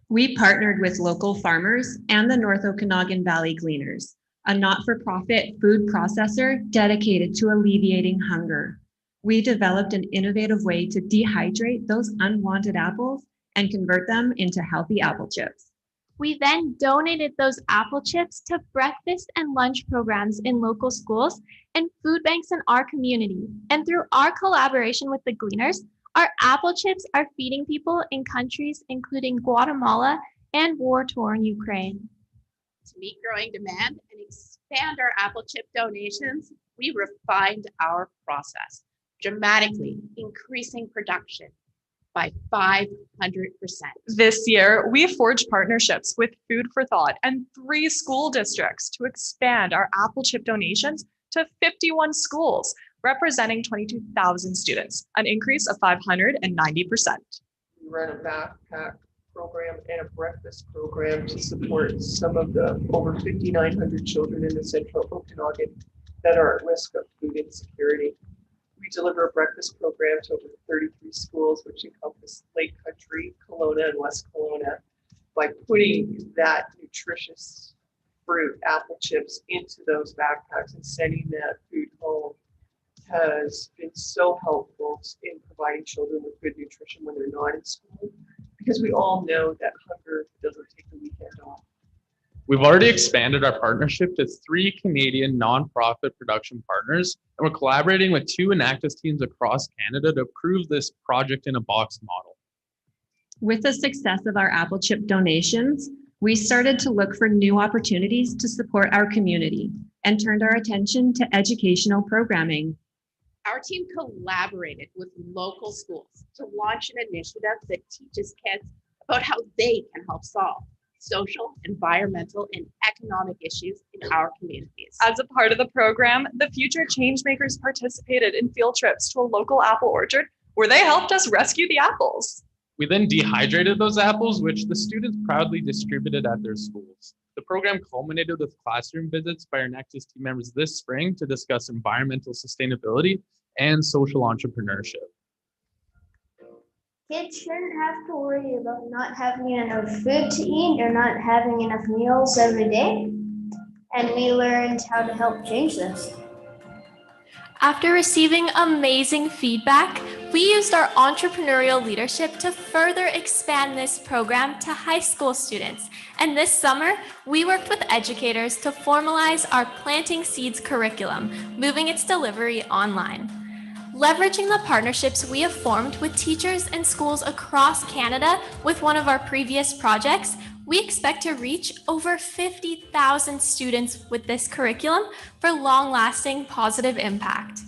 We partnered with local farmers and the North Okanagan Valley Gleaners, a not-for-profit food processor dedicated to alleviating hunger. We developed an innovative way to dehydrate those unwanted apples and convert them into healthy apple chips. We then donated those apple chips to breakfast and lunch programs in local schools and food banks in our community. And through our collaboration with the Gleaners, our apple chips are feeding people in countries including Guatemala and war-torn Ukraine. To meet growing demand and expand our apple chip donations, we refined our process, dramatically increasing production by 500%. This year, we forged partnerships with Food for Thought and 3 school districts to expand our apple chip donations to 51 schools, representing 22,000 students, an increase of 590%. We run a backpack program and a breakfast program to support some of the over 5,900 children in the central Okanagan that are at risk of food insecurity. We deliver a breakfast program to over 33 schools, which encompass Lake Country, Kelowna, and West Kelowna, by putting that nutritious fruit, apple chips, into those backpacks and sending that food home has been so helpful in providing children with good nutrition when they're not in school, because we all know that hunger doesn't take the weekend off. We've already expanded our partnership to 3 Canadian nonprofit production partners, and we're collaborating with 2 Enactus teams across Canada to approve this project in a box model. With the success of our apple chip donations, we started to look for new opportunities to support our community and turned our attention to educational programming. Our team collaborated with local schools to launch an initiative that teaches kids about how they can help solve social, environmental, and economic issues in our communities. As a part of the program, the future changemakers participated in field trips to a local apple orchard where they helped us rescue the apples. We then dehydrated those apples, which the students proudly distributed at their schools. The program culminated with classroom visits by our Enactus team members this spring to discuss environmental sustainability and social entrepreneurship. Kids shouldn't have to worry about not having enough food to eat or not having enough meals every day. And we learned how to help change this. After receiving amazing feedback, we used our entrepreneurial leadership to further expand this program to high school students. And this summer, we worked with educators to formalize our Planting Seeds curriculum, moving its delivery online. Leveraging the partnerships we have formed with teachers and schools across Canada with one of our previous projects, we expect to reach over 50,000 students with this curriculum for long-lasting positive impact.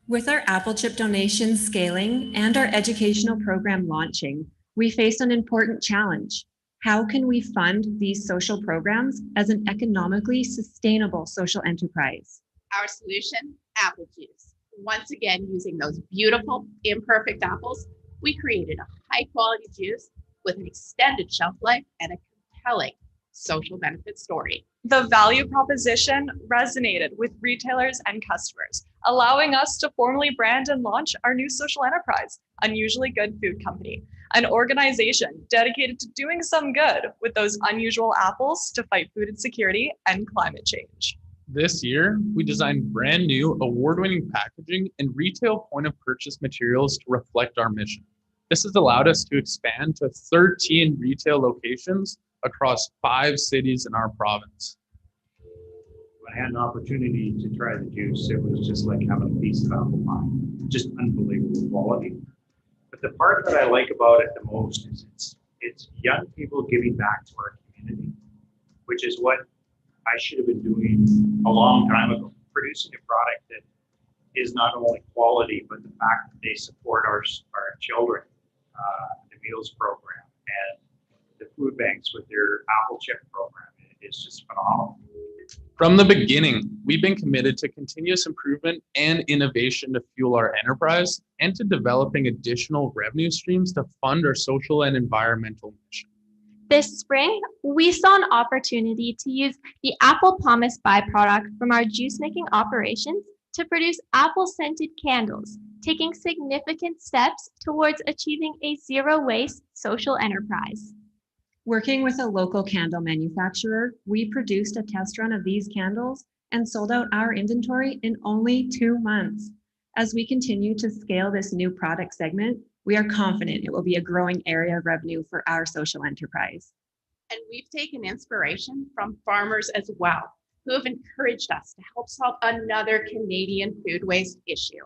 With our apple chip donations scaling and our educational program launching, we face an important challenge. How can we fund these social programs as an economically sustainable social enterprise? Our solution, apple juice. Once again, using those beautiful, imperfect apples, we created a high quality juice with an extended shelf life and a compelling social benefit story. The value proposition resonated with retailers and customers, allowing us to formally brand and launch our new social enterprise, Unusually Good Food Company, an organization dedicated to doing some good with those unusual apples to fight food insecurity and climate change. This year, we designed brand new award-winning packaging and retail point of purchase materials to reflect our mission. This has allowed us to expand to 13 retail locations across 5 cities in our province. When I had an opportunity to try the juice, it was just like having a piece of apple pie, just unbelievable quality. But the part that I like about it the most is it's young people giving back to our community, which is what I should have been doing a long time ago, producing a product that is not only quality, but the fact that they support our children, the meals program, and the food banks with their apple chip program is just phenomenal. From the beginning, we've been committed to continuous improvement and innovation to fuel our enterprise and to developing additional revenue streams to fund our social and environmental mission. This spring, we saw an opportunity to use the apple pomace byproduct from our juice-making operations to produce apple-scented candles, taking significant steps towards achieving a zero-waste social enterprise. Working with a local candle manufacturer, we produced a test run of these candles and sold out our inventory in only 2 months. As we continue to scale this new product segment, we are confident it will be a growing area of revenue for our social enterprise. And we've taken inspiration from farmers as well, who have encouraged us to help solve another Canadian food waste issue,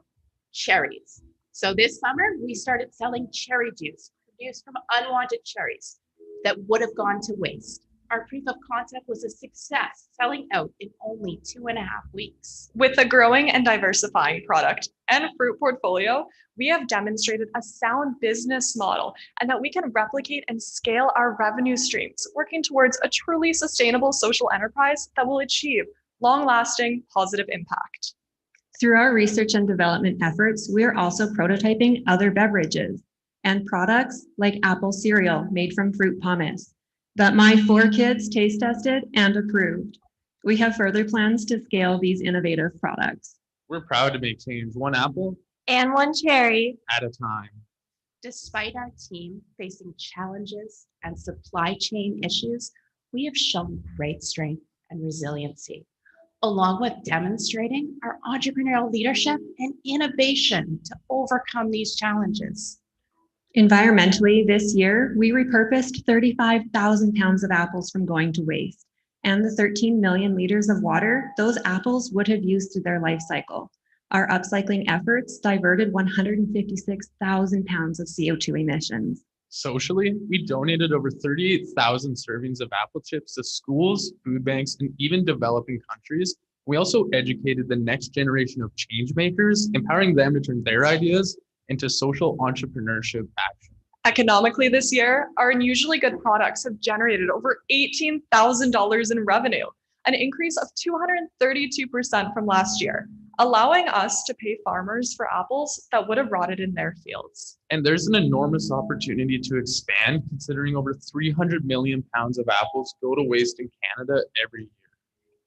cherries. So this summer, we started selling cherry juice produced from unwanted cherries that would have gone to waste. Our proof of concept was a success, selling out in only 2.5 weeks. With a growing and diversifying product and fruit portfolio, we have demonstrated a sound business model and that we can replicate and scale our revenue streams, working towards a truly sustainable social enterprise that will achieve long-lasting positive impact. Through our research and development efforts, we are also prototyping other beverages and products like apple cereal made from fruit pomace that my 4 kids taste tested and approved. We have further plans to scale these innovative products. We're proud to make change one apple and one cherry at a time. Despite our team facing challenges and supply chain issues, we have shown great strength and resiliency, along with demonstrating our entrepreneurial leadership and innovation to overcome these challenges. Environmentally, this year, we repurposed 35,000 pounds of apples from going to waste, and the 13 million liters of water those apples would have used through their life cycle. Our upcycling efforts diverted 156,000 pounds of CO2 emissions. Socially, we donated over 38,000 servings of apple chips to schools, food banks, and even developing countries. We also educated the next generation of change makers, empowering them to turn their ideas into social entrepreneurship action. Economically this year, our Unusually Good products have generated over $18,000 in revenue, an increase of 232% from last year, allowing us to pay farmers for apples that would have rotted in their fields. And there's an enormous opportunity to expand, considering over 300 million pounds of apples go to waste in Canada every year.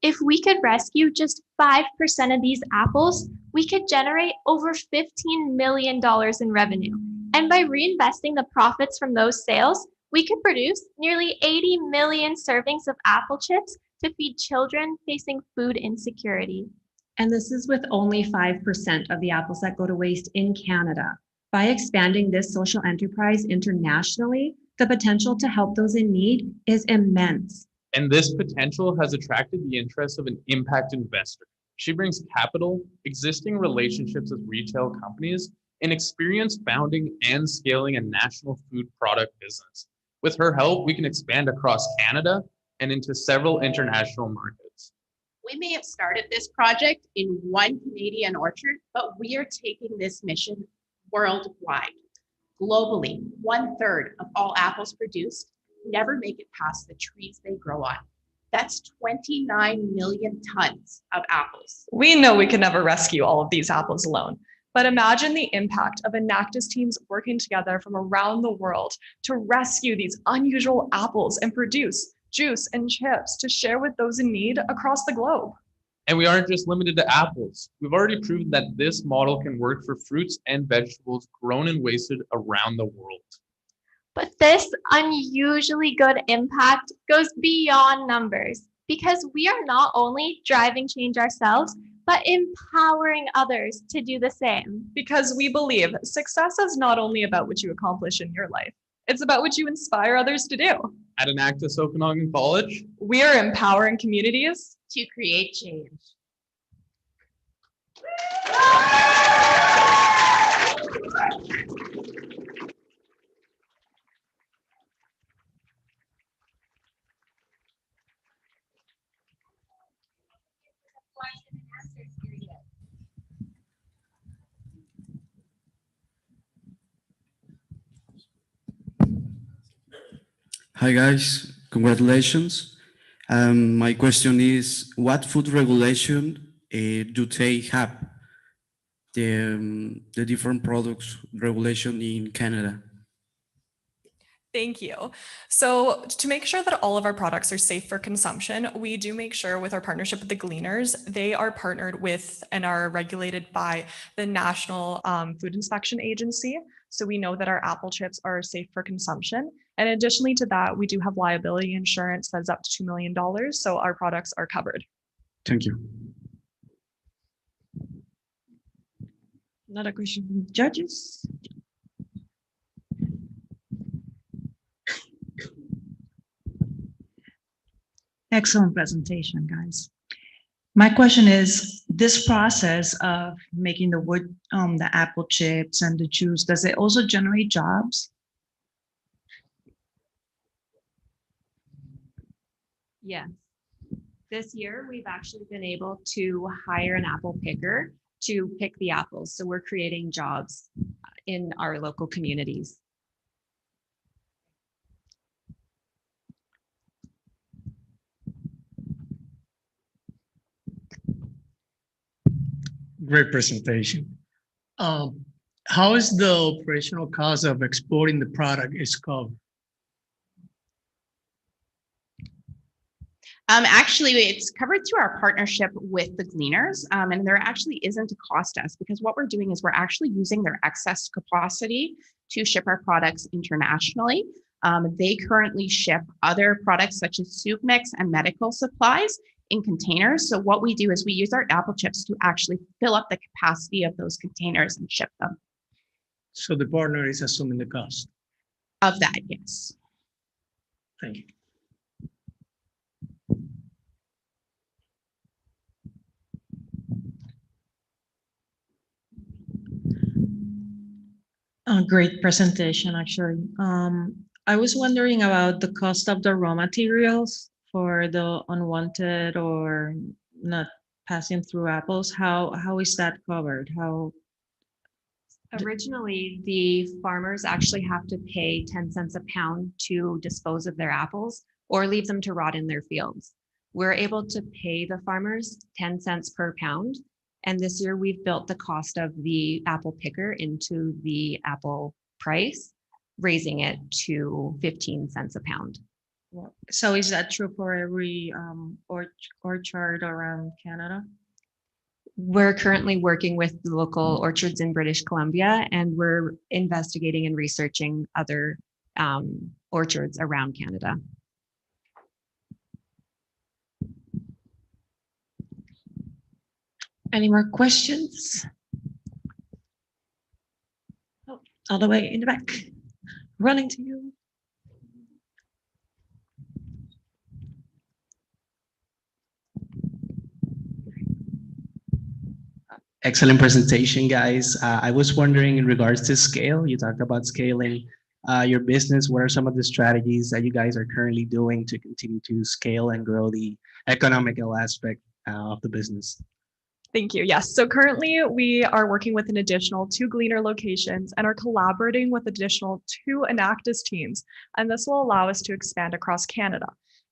If we could rescue just 5% of these apples, we could generate over $15 million in revenue. And by reinvesting the profits from those sales, we could produce nearly 80 million servings of apple chips to feed children facing food insecurity. And this is with only 5% of the apples that go to waste in Canada. By expanding this social enterprise internationally, the potential to help those in need is immense. And this potential has attracted the interest of an impact investor. She brings capital, existing relationships with retail companies, and experience founding and scaling a national food product business. With her help, we can expand across Canada and into several international markets. We may have started this project in one Canadian orchard, but we are taking this mission worldwide. Globally, 1/3 of all apples produced never make it past the trees they grow on. That's 29 million tons of apples. We know we can never rescue all of these apples alone, But imagine the impact of Enactus teams working together from around the world to rescue these unusual apples and produce juice and chips to share with those in need across the globe. And we aren't just limited to apples. We've already proven that this model can work for fruits and vegetables grown and wasted around the world. But this unusually good impact goes beyond numbers because we are not only driving change ourselves, but empowering others to do the same. Because we believe success is not only about what you accomplish in your life, it's about what you inspire others to do. At Enactus Okanagan College, we are empowering communities to create change. Hi guys, congratulations. My question is, what food regulation do they have? The different products regulation in Canada. Thank you. So to make sure that all of our products are safe for consumption, we do make sure with our partnership with the Gleaners, they are partnered with and are regulated by the National Food Inspection Agency. So we know that our apple chips are safe for consumption. And additionally to that, we do have liability insurance that's up to $2 million. So our products are covered. Thank you. Another question from the judges. Excellent presentation, guys. My question is, this process of making the apple chips and the juice, does it also generate jobs? Yes. This year, we've actually been able to hire an apple picker to pick the apples. So we're creating jobs in our local communities. Great presentation. How is the operational cost of exporting the product is covered? Actually, it's covered through our partnership with the Gleaners, and there actually isn't a cost to us because what we're doing is we're actually using their excess capacity to ship our products internationally. They currently ship other products such as soup mix and medical supplies in containers. So what we do is we use our apple chips to actually fill up the capacity of those containers and ship them. So the partner is assuming the cost of that, yes. Thank you. A great presentation, actually. I was wondering about the cost of the raw materials for the unwanted or not passing through apples. How is that covered? Originally, the farmers actually have to pay 10 cents a pound to dispose of their apples or leave them to rot in their fields. We're able to pay the farmers 10 cents per pound. And this year we've built the cost of the apple picker into the apple price, raising it to 15 cents a pound. So is that true for every orchard around Canada? We're currently working with the local orchards in British Columbia, and we're investigating and researching other orchards around Canada. Any more questions? Oh, all the way in the back, running to you. Excellent presentation, guys. I was wondering in regards to scale, you talked about scaling your business. What are some of the strategies that you guys are currently doing to continue to scale and grow the economical aspect of the business? Thank you. Yes. So currently we are working with an additional 2 Gleaner locations and are collaborating with additional 2 Enactus teams. And this will allow us to expand across Canada.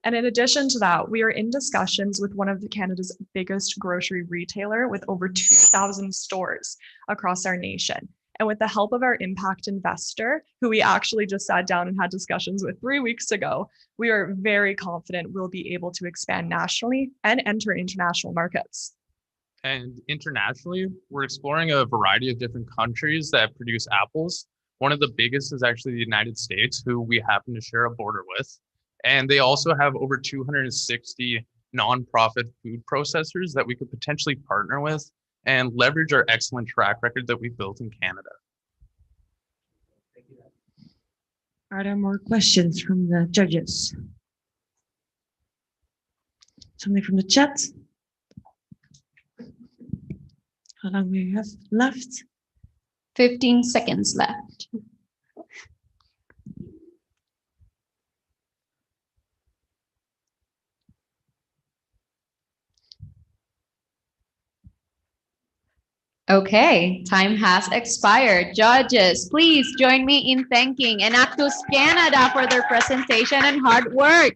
And in addition to that, we are in discussions with one of Canada's biggest grocery retailer with over 2,000 stores across our nation. And with the help of our impact investor, who we actually just sat down and had discussions with 3 weeks ago, we are very confident we'll be able to expand nationally and enter international markets. And internationally, we're exploring a variety of different countries that produce apples. One of the biggest is actually the United States, who we happen to share a border with. And they also have over 260 nonprofit food processors that we could potentially partner with and leverage our excellent track record that we've built in Canada. Are there more questions from the judges? Something from the chat? How long do we have left? 15 seconds left. Okay, time has expired. Judges, please join me in thanking Enactus Canada for their presentation and hard work.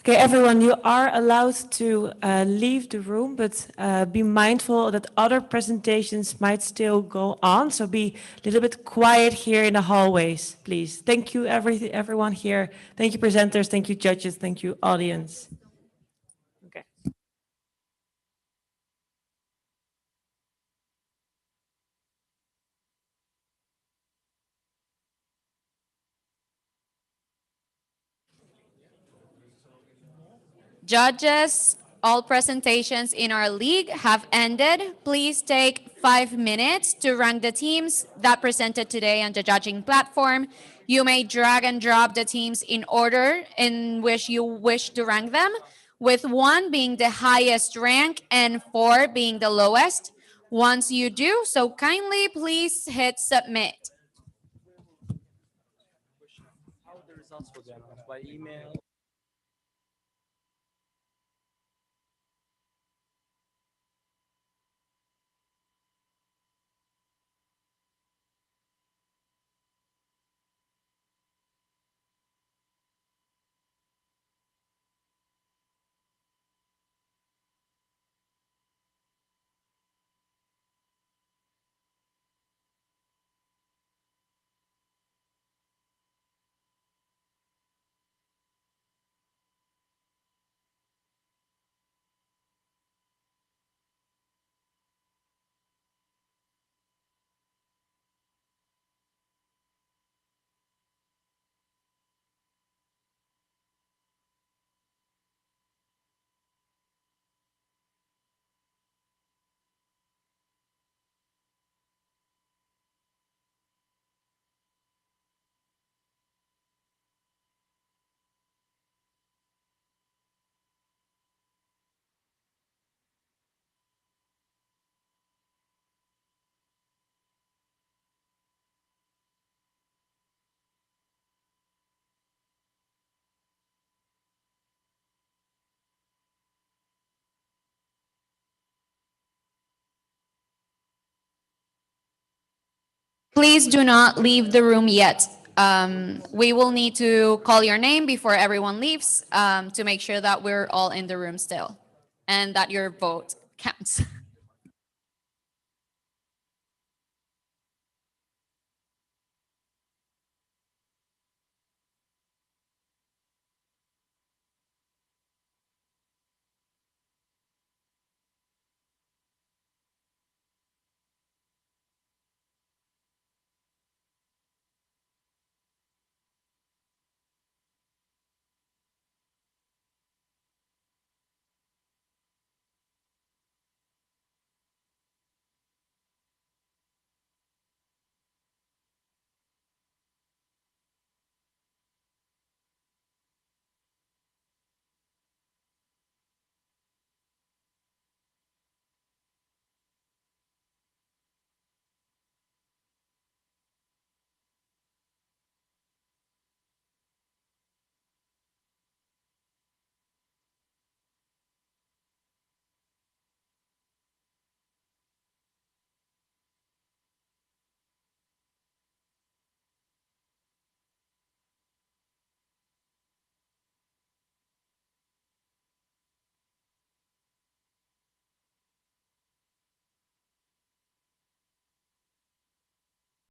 Okay, everyone, you are allowed to leave the room, but be mindful that other presentations might still go on. So be a little bit quiet here in the hallways, please. Thank you, everyone here. Thank you, presenters. Thank you, judges. Thank you, audience. Okay. Judges, all presentations in our league have ended. Please take 5 minutes to rank the teams that presented today on the judging platform. You may drag and drop the teams in order in which you wish to rank them, with 1 being the highest rank and 4 being the lowest. Once you do, so kindly please hit submit. How the results will be announced by email. Please do not leave the room yet. We will need to call your name before everyone leaves to make sure that we're all in the room still and that your vote counts.